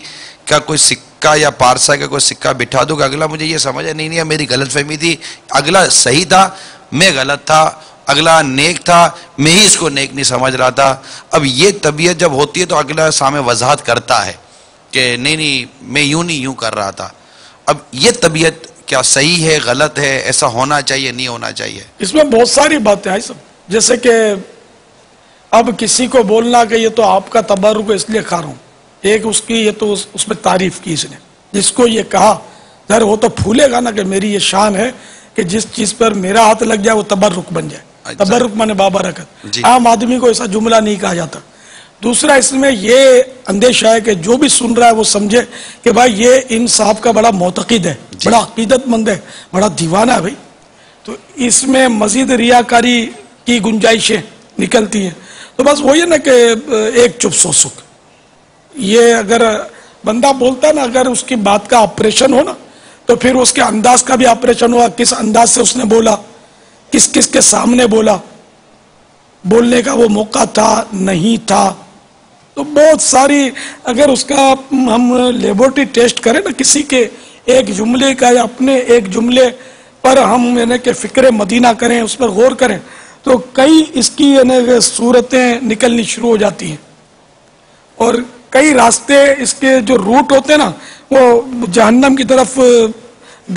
کا کوئی سکہ یا پارسا کا کوئی سکہ بٹھا دوں کہ اگلا مجھے یہ سمجھا نہیں میری غلط فہمی تھی، اگلا صحیح تھا میں غلط تھا، اگلا نیک تھا میں ہی اس کو نیک نہیں سمجھ رہا تھا. اب یہ طبیعت جب ہوتی ہے تو اگلا سامنے وضاحت کرتا ہے کہ نہیں میں یوں نہیں یوں کر رہا تھا. اب یہ طبیعت کیا صحیح ہے غلط ہے، ایسا ہونا چاہیے نہیں ہونا چاہیے؟ اس میں بہت ساری باتیں ہیں سب، جیسے کہ اب کسی کو بولنا کہ یہ تو آپ کا تبرک اس لیے کھا رہا ہوں، ایک اس کی یہ تو اس میں تعریف کی اس نے، جس کو یہ کہا ظاہر وہ تو پھولے گا نا کہ میری یہ شان ہے کہ جس چیز پر میرا ہاتھ لگ جائے وہ تبرک بن جائے. تبرک مانے بابرکت. عام آدمی کو ایسا جملہ نہیں کہا جاتا. دوسرا اس میں یہ اندیشہ ہے کہ جو بھی سن رہا ہے وہ سمجھے کہ بھائی یہ ان صاحب کا بڑا معتقد ہے، بڑا عقیدت مند ہے، بڑا دیوانہ ہے بھائی. تو اس میں مزید ریاکاری کی گنجائشیں نکلتی ہیں. تو بس وہی ہے نا کہ ایک چپ سو سکھ. یہ اگر بندہ بولتا ہے نا، اگر اس کی بات کا آپریشن ہو نا تو پھر اس کے انداز کا بھی آپریشن ہوا، کس انداز سے اس نے بولا، کس کس کے سامنے بولا، بولنے کا وہ موقع تھا نہیں تھا. تو بہت ساری اگر اس کا ہم لیبورٹری ٹیسٹ کریں نا کسی کے ایک جملے کا یا اپنے ایک جملے پر ہم یعنی کہ فکر مدینہ کریں، اس پر غور کریں تو کئی اس کی یعنی صورتیں نکلنی شروع ہو جاتی ہیں. اور کئی راستے اس کے جو روٹ ہوتے ہیں نا وہ جہنم کی طرف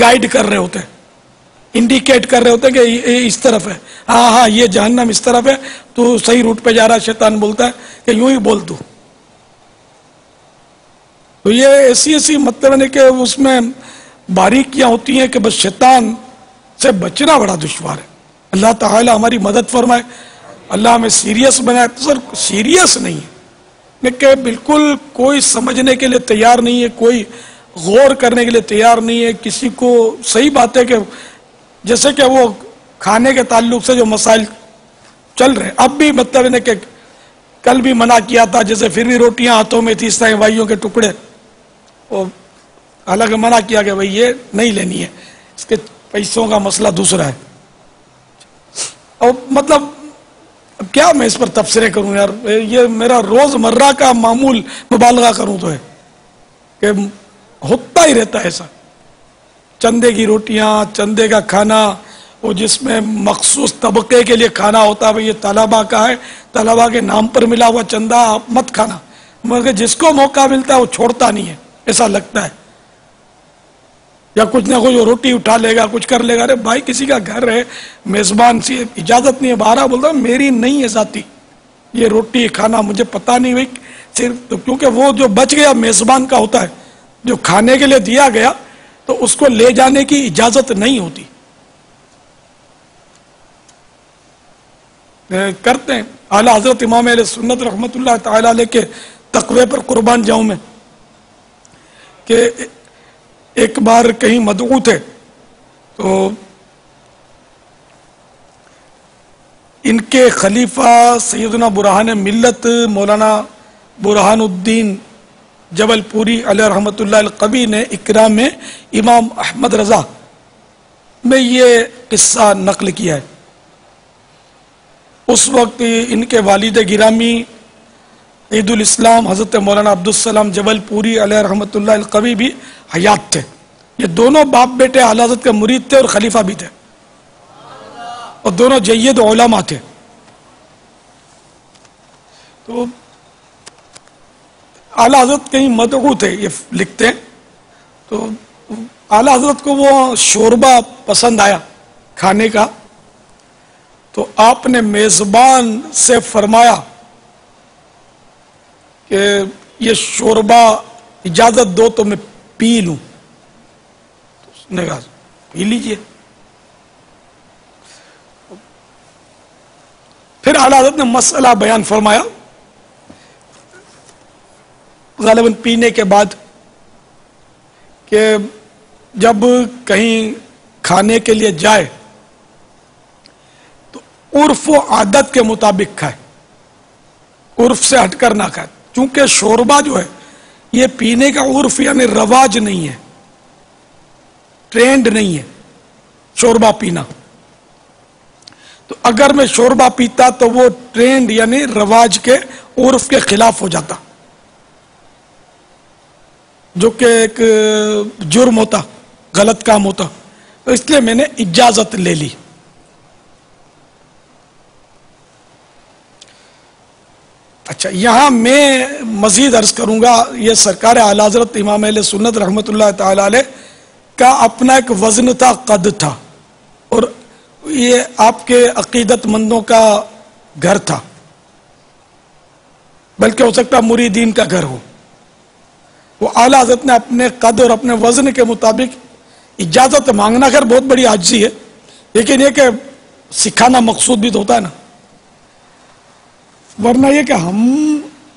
گائیڈ کر رہے ہوتے ہیں، انڈیکیٹ کر رہے ہوتے ہیں کہ اس طرف ہے، ہاں یہ جہنم اس طرف ہے، تو صحیح روٹ پہ جا رہا ہے. شیطان بولتا ہے کہ یوں ہی بول تو یہ ایسی مطلب ہے کہ اس میں باریکیاں ہوتی ہیں کہ بس شیطان سے بچنا بڑا دشوار ہے. اللہ تعالی ہماری مدد فرمائے، اللہ ہمیں سیریس بنائے. تو سر سیریس نہیں ہے کہ بالکل کوئی سمجھنے کے لیے تیار نہیں ہے، کوئی غور کرنے کے لیے تیار نہیں ہے. کسی کو صحیح بات ہے کہ جیسے کہ وہ کھانے کے تعلق سے جو مسائل چل رہے ہیں اب بھی مطلب انہیں کہ کل بھی منع کیا تھا, جیسے پھر بھی روٹیاں ہاتھوں میں تھی اس طرح وائیوں کے ٹکڑے, وہ حالانکہ منع کیا کہ بھئی یہ نہیں لینی ہے, اس کے پیسوں کا مسئلہ دوسرا ہے. اور مطلب اب کیا میں اس پر تبصرے کروں یار, یہ میرا روز مرہ کا معمول مبالغہ کروں تو ہے کہ ہوتا ہی رہتا ہے ایسا. چندے کی روٹیاں, چندے کا کھانا, وہ جس میں مخصوص طبقے کے لیے کھانا ہوتا ہے, یہ طلبہ کا ہے, طلبہ کے نام پر ملا ہوا چندہ آپ مت کھانا, مگر جس کو موقع ملتا ہے وہ چھوڑتا نہیں ہے, ایسا لگتا ہے. یا کچھ نہ کچھ روٹی اٹھا لے گا, کچھ کر لے گا. ارے بھائی کسی کا گھر ہے, میزبان سی اجازت نہیں ہے, بارہ بولتا میری نہیں ہے ذاتی یہ روٹی کھانا, مجھے پتا نہیں بھائی صرف کیونکہ وہ جو بچ گیا میزبان کا ہوتا ہے, جو کھانے کے لیے دیا گیا تو اس کو لے جانے کی اجازت نہیں ہوتی. کرتے ہیں اعلیٰ حضرت امام اہل سنت رحمت اللہ تعالی علیہ کے تقوی پر قربان جاؤں میں کہ ایک بار کہیں مدعو تھے تو ان کے خلیفہ سیدنا برہان ملت مولانا برہان الدین جبل پوری علیہ رحمت اللہ القوی نے اکرام میں امام احمد رضا میں یہ قصہ نقل کیا ہے. اس وقت ان کے والد گرامی عید الاسلام حضرت مولانا عبدالسلام جبل پوری علیہ رحمت اللہ القوی بھی حیات تھے. یہ دونوں باپ بیٹے اعلیٰ حضرت کے مرید تھے اور خلیفہ بھی تھے, اور دونوں جید علماء تھے. تو اعلیٰ حضرت کہیں مدعو تھے, یہ لکھتے ہیں, تو اعلیٰ حضرت کو وہ شوربہ پسند آیا کھانے کا, تو آپ نے میزبان سے فرمایا کہ یہ شوربہ اجازت دو تو میں پی لوں. تو اس نے کہا پی لیجئے. پھر اعلیٰ حضرت نے مسئلہ بیان فرمایا غالباً پینے کے بعد کہ جب کہیں کھانے کے لیے جائے تو عرف و عادت کے مطابق کھائے, عرف سے ہٹ کر نہ کھائے. چونکہ شوربہ جو ہے یہ پینے کا عرف یعنی رواج نہیں ہے, ٹرینڈ نہیں ہے شوربہ پینا. تو اگر میں شوربہ پیتا تو وہ ٹرینڈ یعنی رواج کے عرف کے خلاف ہو جاتا, جو کہ ایک جرم ہوتا, غلط کام ہوتا. تو اس لیے میں نے اجازت لے لی. اچھا, یہاں میں مزید عرض کروں گا, یہ سرکار اعلیٰ حضرت امام اہل سنت رحمت اللہ تعالی علیہ کا اپنا ایک وزن تھا, قد تھا, اور یہ آپ کے عقیدت مندوں کا گھر تھا, بلکہ ہو سکتا مریدین کا گھر ہو. وہ اعلیٰ حضرت نے اپنے قد اور اپنے وزن کے مطابق اجازت مانگنا خیر بہت بڑی عاجزی ہے, لیکن یہ کہ سکھانا مقصود بھی تو ہوتا ہے نا. ورنہ یہ کہ ہم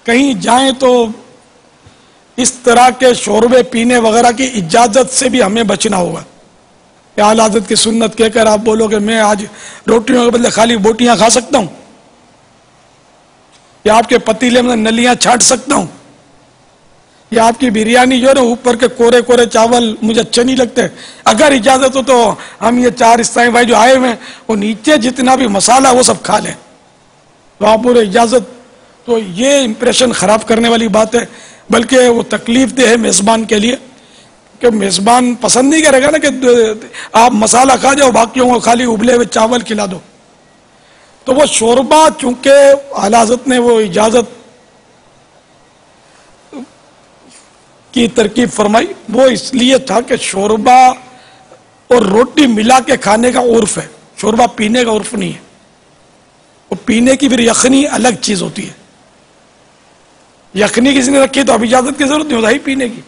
کہیں جائیں تو اس طرح کے شوربے پینے وغیرہ کی اجازت سے بھی ہمیں بچنا ہوگا. کہ اعلیٰ حضرت کی سنت کہہ کر آپ بولو کہ میں آج روٹیوں کے بدلے خالی بوٹیاں کھا سکتا ہوں, یا آپ کے پتیلے میں نلیاں چھانٹ سکتا ہوں, یا آپ کی بریانی جو ہے نا اوپر کے کورے کورے چاول مجھے اچھے نہیں لگتے. اگر اجازت ہو تو ہم یہ چار اسلامی بھائی جو آئے ہوئے ہیں وہ نیچے جتنا بھی مسالہ وہ سب کھا لیں. وہاں پورے اجازت, تو یہ امپریشن خراب کرنے والی بات ہے, بلکہ وہ تکلیف دہ ہے میزبان کے لیے, کہ میزبان پسند نہیں کرے گا نا کہ آپ مسالہ کھا جاؤ باقیوں کو خالی ابلے ہوئے چاول کھلا دو. تو وہ شوربہ چونکہ اعلیٰ حضرت نے وہ اجازت کی ترکیب فرمائی, وہ اس لیے تھا کہ شوربہ اور روٹی ملا کے کھانے کا عرف ہے, شوربہ پینے کا عرف نہیں ہے. وہ پینے کی پھر یخنی الگ چیز ہوتی ہے. یخنی کسی نے رکھی تو اب اجازت کی ضرورت نہیں ہوتا ہی پینے کی.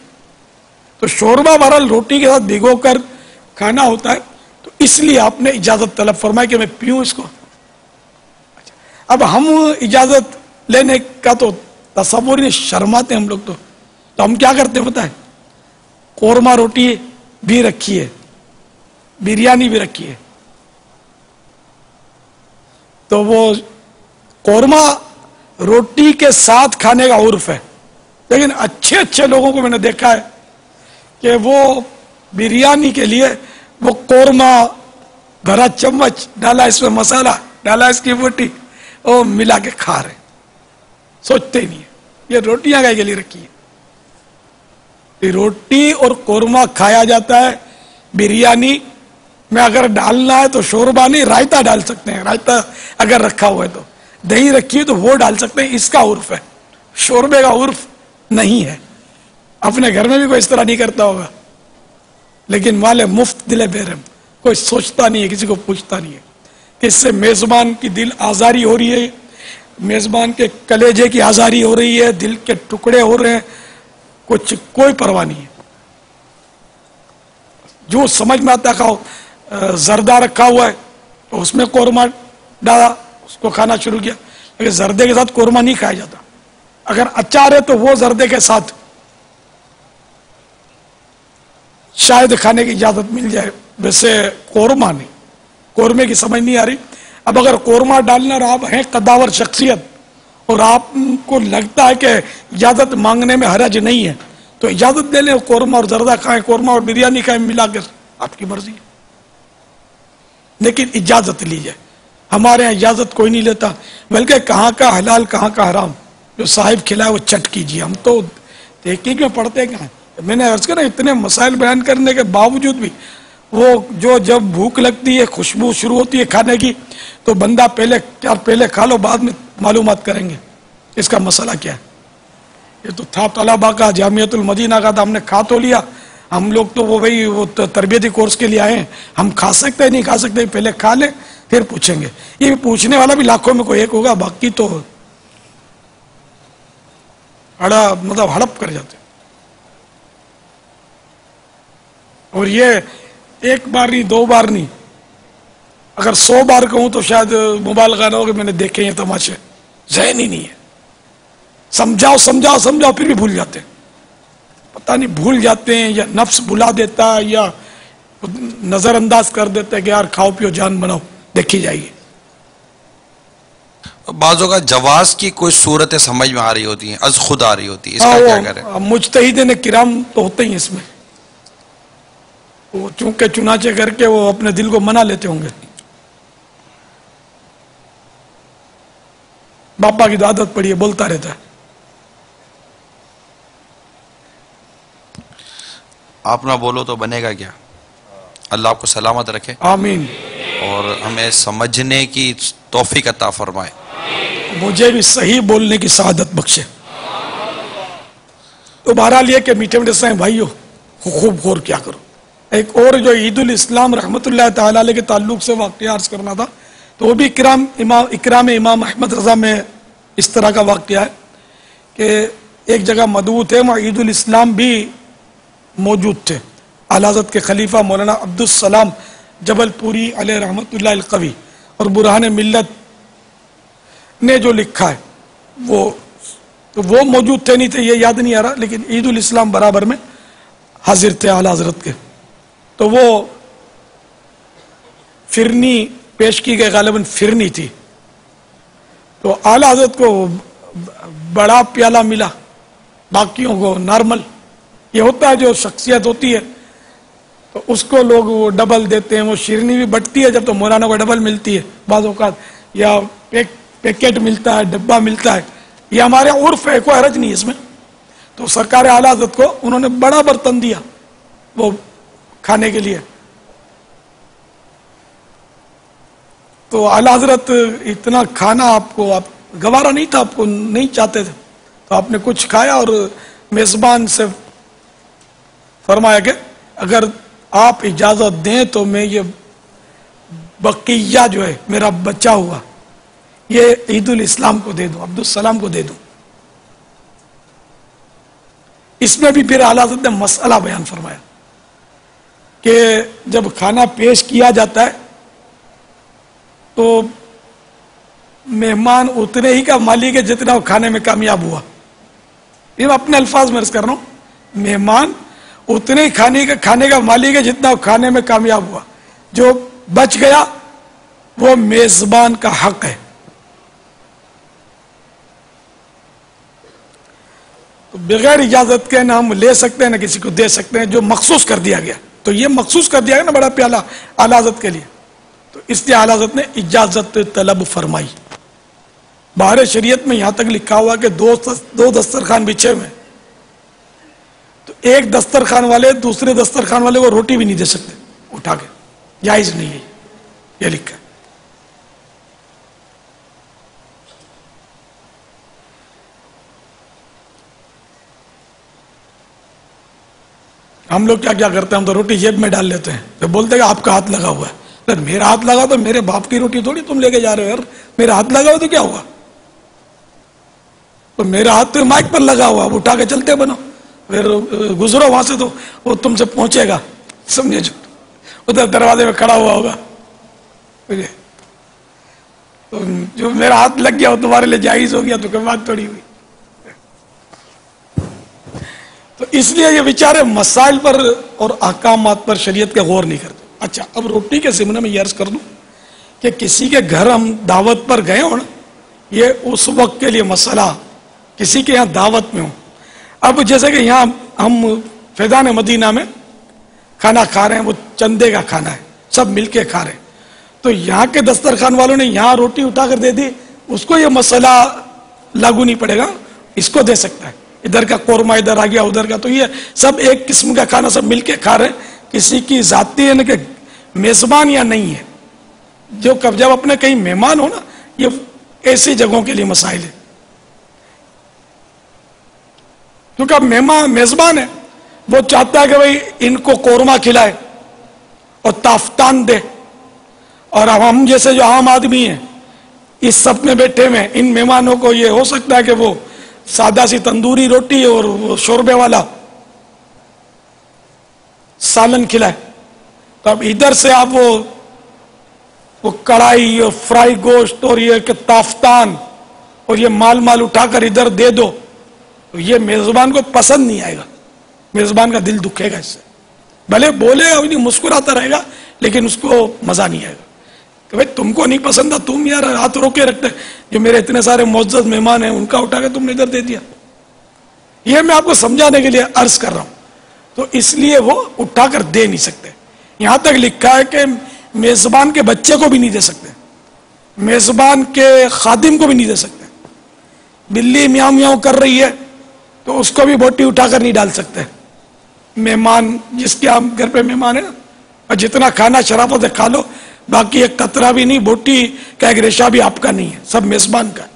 تو شوربہ بہرحال روٹی کے ساتھ بھگو کر کھانا ہوتا ہے, تو اس لیے آپ نے اجازت طلب فرمائی کہ میں پیوں اس کو. اب ہم اجازت لینے کا تو تصور نہیں, شرماتے ہم لوگ. تو ہم کیا کرتے ہیں پتہ ہے, قورمہ روٹی بھی رکھی ہے, بریانی بھی رکھی ہے. تو وہ قورمہ روٹی کے ساتھ کھانے کا عرف ہے, لیکن اچھے اچھے لوگوں کو میں نے دیکھا ہے کہ وہ بریانی کے لیے وہ قورمہ بھرا چمچ ڈالا, اس میں مسالہ ڈالا, اس کی بوٹی وہ ملا کے کھا رہے, سوچتے ہی نہیں ہے یہ روٹیاں کائے کے لیے رکھی ہے. روٹی اور قورمہ کھایا جاتا ہے. بریانی میں اگر ڈالنا ہے تو شوربہ نہیں, رائتا ڈال سکتے ہیں, رائتا اگر رکھا ہوا ہے تو, دہی رکھی ہے تو وہ ڈال سکتے ہیں, اس کا عرف ہے, شوربے کا عرف نہیں ہے. اپنے گھر میں بھی کوئی اس طرح نہیں کرتا ہوگا, لیکن مال مفت دل بیرم, کوئی سوچتا نہیں ہے, کسی کو پوچھتا نہیں ہے کہ اس سے میزبان کی دل آزاری ہو رہی ہے, میزبان کے کلیجے کی آزاری ہو رہی ہے, دل کے ٹکڑے ہو رہے ہیں, کچھ کوئی پرواہ نہیں ہے. جو سمجھ میں آتا کھاؤ. زردہ رکھا ہوا ہے تو اس میں قورمہ ڈالا, اس کو کھانا شروع کیا, لیکن زردے کے ساتھ قورمہ نہیں کھایا جاتا. اگر اچار ہے تو وہ زردے کے ساتھ شاید کھانے کی اجازت مل جائے, ویسے قورمہ نہیں. قورمے کی سمجھ نہیں آ رہی. اب اگر قورمہ ڈالنا اور آپ ہیں قداور شخصیت اور آپ کو لگتا ہے کہ اجازت مانگنے میں حرج نہیں ہے تو اجازت دے لیں, قورمہ اور زردہ کھائیں, قورمہ اور بریانی کھائیں ملا کر, آپ کی مرضی ہے, لیکن اجازت لی جائے. ہمارے یہاں اجازت کوئی نہیں لیتا, بلکہ کہاں کا حلال کہاں کا حرام جو صاحب کھلائے وہ چٹ کیجیے. ہم تو تحقیق میں پڑھتے کہاں. میں نے عرض کرا اتنے مسائل بیان کرنے کے باوجود بھی وہ جو جب بھوک لگتی ہے, خوشبو شروع ہوتی ہے کھانے کی, تو بندہ پہلے کھا لو, بعد میں معلومات کریں گے اس کا مسئلہ کیا ہے. یہ تو تھا طلبہ کا, جامعۃ المدینہ کا تھا, ہم نے کھا تو لیا. ہم لوگ تو وہ تربیتی کورس کے لیے آئے ہیں, ہم کھا سکتے ہیں نہیں کھا سکتے, پہلے کھا لیں پھر پوچھیں گے. یہ پوچھنے والا بھی لاکھوں میں کوئی ایک ہوگا, باقی تو ہڑپ کر جاتے. اور یہ ایک بار نہیں, دو بار نہیں, اگر 100 بار کہوں تو شاید مبالغہ نہ ہو کہ میں نے دیکھے ہیں تماشے. ذہن ہی نہیں ہے, سمجھاؤ پھر بھی بھول جاتے ہیں. پتہ نہیں بھول جاتے ہیں یا نفس بلا دیتا ہے یا نظر انداز کر دیتے ہیں کہ یار کھاؤ پیو جان بناؤ, دیکھی جائیے. بعضوں کا جواز کی کوئی صورتیں سمجھ میں آ رہی ہوتی ہیں, از خود آ رہی ہوتی ہے, اس کا کیا کریں؟ مجتہدین کرام تو ہوتے ہی اس میں, وہ چونکہ چنانچہ کر کے وہ اپنے دل کو منا لیتے ہوں گے. باپا کی تو عادت پڑی ہے, بولتا رہتا ہے. آپ نہ بولو تو بنے گا کیا؟ اللہ آپ کو سلامت رکھے, آمین, اور ہمیں سمجھنے کی توفیق عطا فرمائے, مجھے بھی صحیح بولنے کی سعادت بخشے. تو بہرحال یہ کہ میٹھے میٹھے سائیں بھائیو, خوب غور کیا کرو. ایک اور جو عید الاسلام رحمت اللہ تعالی علیہ کے تعلق سے واقعہ عرض کرنا تھا, تو وہ بھی اکرام امام احمد رضا میں اس طرح کا واقعہ ہے کہ ایک جگہ مدعو تھے, وہاں عید الاسلام بھی موجود تھے. اعلی حضرت کے خلیفہ مولانا عبدالسلام جبل پوری علیہ رحمت اللہ القوی اور برہان ملت نے جو لکھا ہے وہ موجود تھے نہیں تھے یہ یاد نہیں آ رہا, لیکن عید الاسلام برابر میں حاضر تھے اعلی حضرت کے. تو وہ فرنی پیش کی گئی, غالباً فرنی تھی, تو اعلی حضرت کو بڑا پیالہ ملا, باقیوں کو نارمل. یہ ہوتا ہے جو شخصیت ہوتی ہے تو اس کو لوگ وہ ڈبل دیتے ہیں. وہ شیرنی بھی بٹتی ہے جب تو مولانا کو ڈبل ملتی ہے بعض اوقات, یا پیکٹ ملتا ہے, ڈبہ ملتا ہے. یہ ہمارے عرف ہے, کوئی حرج نہیں اس میں. تو سرکار اعلی حضرت کو انہوں نے بڑا برتن دیا وہ کھانے کے لیے. تو اعلی حضرت اتنا کھانا آپ کو گوارا نہیں تھا, آپ کو نہیں چاہتے تھے, تو آپ نے کچھ کھایا اور میزبان سے فرمایا کہ اگر آپ اجازت دیں تو میں یہ بقیہ جو ہے میرا بچا ہوا یہ عید الاسلام کو دے دوں, عبدالسلام کو دے دوں. اس میں بھی پھر اعلی حضرت نے مسئلہ بیان فرمایا کہ جب کھانا پیش کیا جاتا ہے تو مہمان اتنے ہی کا مالک ہے جتنا وہ کھانے میں کامیاب ہوا. یہ میں اپنے الفاظ میں عرض کر رہا ہوں, مہمان اتنے ہی کھانے کا مالک ہے جتنا کھانے میں کامیاب ہوا. جو بچ گیا وہ میزبان کا حق ہے. تو بغیر اجازت کے نہ ہم لے سکتے ہیں نہ کسی کو دے سکتے ہیں, جو مخصوص کر دیا گیا. تو یہ مخصوص کر دیا گیا نا بڑا پیالہ اعلی حضرت کے لیے, تو اس لیے اعلی حضرت نے اجازت طلب فرمائی. باہر شریعت میں یہاں تک لکھا ہوا کہ دو دسترخوان بچھے ہوئے, تو ایک دسترخوان والے دوسرے دسترخوان والے کو روٹی بھی نہیں دے سکتے اٹھا کے, جائز نہیں ہے, یہ لکھا ہے. ہم لوگ کیا کرتے ہیں, ہم تو روٹی جیب میں ڈال لیتے ہیں, تو بولتے ہیں آپ کا ہاتھ لگا ہوا ہے. میرا ہاتھ لگا تو میرے باپ کی روٹی تھوڑی تم لے کے جا رہے ہو یار, میرا ہاتھ لگا ہوا تو کیا ہوا, تو میرا ہاتھ تو مائک پر لگا ہوا, اٹھا کے چلتے بنو, پھر گزرو وہاں سے تو وہ تم سے پہنچے گا, سمجھے, جو ادھر دروازے میں کھڑا ہوا ہوگا. جو میرا ہاتھ لگ گیا وہ تمہارے لیے جائز ہو گیا تو کوئی بات تھوڑی ہوئی. تو اس لیے یہ بیچارے مسائل پر اور احکامات پر شریعت کے غور نہیں کرتے. اچھا, اب روٹی کے ضمن میں یہ عرض کر دوں کہ کسی کے گھر ہم دعوت پر گئے ہوں نا, یہ اس وقت کے لیے مسئلہ, کسی کے یہاں دعوت میں ہوں. اب جیسے کہ یہاں ہم فیضان مدینہ میں کھانا کھا رہے ہیں, وہ چندے کا کھانا ہے, سب مل کے کھا رہے ہیں, تو یہاں کے دسترخوان والوں نے یہاں روٹی اٹھا کر دے دی, اس کو یہ مسئلہ لاگو نہیں پڑے گا, اس کو دے سکتا ہے. ادھر کا قورمہ ادھر آ گیا, ادھر کا, تو یہ سب ایک قسم کا کھانا سب مل کے کھا رہے ہیں. کسی کی ذاتی ہے نا کہ میزبان یا نہیں ہے, جب اپنے کہیں مہمان ہو نا, یہ ایسی جگہوں کے لیے مسائل ہے. کیونکہ اب میزبان ہے, وہ چاہتا ہے کہ بھئی ان کو قورمہ کھلائے اور تافتان دے, اور ہم جیسے جو عام آدمی ہیں اس سب میں بیٹھے ہوئے, ان مہمانوں کو یہ ہو سکتا ہے کہ وہ سادہ سی تندوری روٹی اور وہ شوربے والا سالن کھلائے. تو اب ادھر سے آپ وہ کڑھائی اور فرائی گوشت اور یہ کہ تافتان اور یہ مال اٹھا کر ادھر دے دو, تو یہ میزبان کو پسند نہیں آئے گا, میزبان کا دل دکھے گا اس سے. بھلے بولے گا, مسکراتا رہے گا, لیکن اس کو مزہ نہیں آئے گا کہ بھائی تم کو نہیں پسند, تم یار ہاتھ روکے رکھتے, جو میرے اتنے سارے معزز مہمان ہیں ان کا اٹھا کے تم نے ادھر دے دیا. یہ میں آپ کو سمجھانے کے لیے عرض کر رہا ہوں. تو اس لیے وہ اٹھا کر دے نہیں سکتے. یہاں تک لکھا ہے کہ میزبان کے بچے کو بھی نہیں دے سکتے, میزبان کے خادم کو بھی نہیں دے سکتے. بلی میاؤں میاؤں کر رہی ہے تو اس کو بھی بوٹی اٹھا کر نہیں ڈال سکتے. مہمان جس کے آپ گھر پہ مہمان ہے نا, اور جتنا کھانا شرافت سے کھا لو, باقی ایک قطرہ بھی نہیں, بوٹی کا ایک ریشہ بھی آپ کا نہیں ہے, سب میزبان کا ہے.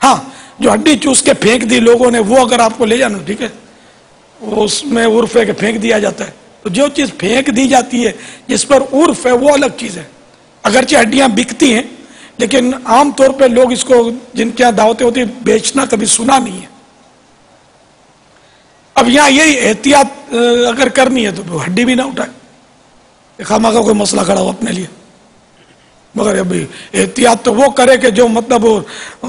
ہاں, جو ہڈی چوس کے پھینک دی لوگوں نے, وہ اگر آپ کو لے جانا ٹھیک ہے, وہ اس میں عرف ہے کہ پھینک دیا جاتا ہے. تو جو چیز پھینک دی جاتی ہے جس پر عرف ہے وہ الگ چیز ہے. اگرچہ ہڈیاں بکتی ہیں لیکن عام طور پہ لوگ اس کو, جن کے یہاں دعوتیں ہوتی ہیں, بیچنا کبھی سنا نہیں ہے. اب یہاں یہی احتیاط اگر کرنی ہے تو ہڈی بھی نہ اٹھائے, خواہ کا کوئی مسئلہ کھڑا ہو اپنے لیے, مگر ابھی احتیاط تو وہ کرے کہ جو مطلب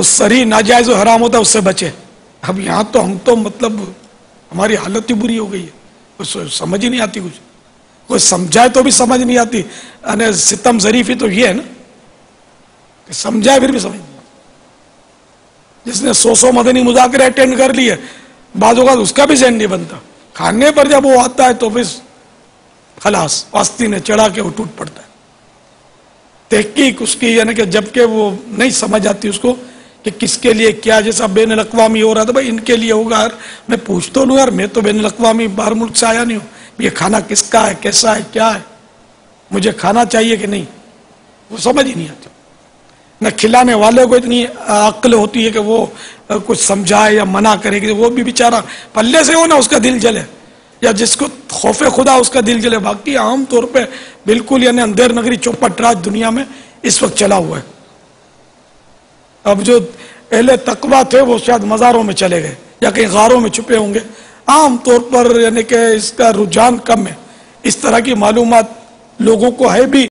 صحیح ناجائز و حرام ہوتا ہے اس سے بچے. اب یہاں تو ہم تو مطلب ہماری حالت ہی بری ہو گئی ہے, کچھ سمجھ ہی نہیں آتی, کچھ کوئی سمجھائے تو بھی سمجھ نہیں آتی. یعنی ستم ظریفی تو یہ ہے نا کہ سمجھائے پھر بھی سمجھ نہیں. جس نے 100 مدنی مذاکرے اٹینڈ کر لیے, بعض اوقات اس کا بھی ذہن نہیں بنتا, کھانے پر جب وہ آتا ہے تو پھر خلاص آستین نے چڑھا کے وہ ٹوٹ پڑتا ہے. تحقیق اس کی یعنی کہ جبکہ وہ نہیں سمجھ آتی اس کو کہ کس کے لیے کیا, جیسا بین الاقوامی ہو رہا تھا, بھائی ان کے لیے ہوگا یار, میں پوچھتا ہوں یار, میں تو بین الاقوامی باہر ملک سے آیا نہیں ہوں, یہ کھانا کس کا ہے, کیسا ہے, کیا ہے, مجھے کھانا چاہیے کہ نہیں, وہ سمجھ ہی نہیں آتی. نہ کھلانے والے کو اتنی عقل ہوتی ہے کہ وہ کچھ سمجھائے یا منع کرے, کہ وہ بھی بیچارہ پلے سے ہو نا اس کا دل جلے, یا جس کو خوف خدا اس کا دل جلے. باقی عام طور پہ بالکل یعنی اندھیر نگری چوپٹ راج دنیا میں اس وقت چلا ہوا ہے. اب جو اہل تقویٰ تھے وہ شاید مزاروں میں چلے گئے یا کہیں غاروں میں چھپے ہوں گے. عام طور پر یعنی کہ اس کا رجحان کم ہے. اس طرح کی معلومات لوگوں کو ہے بھی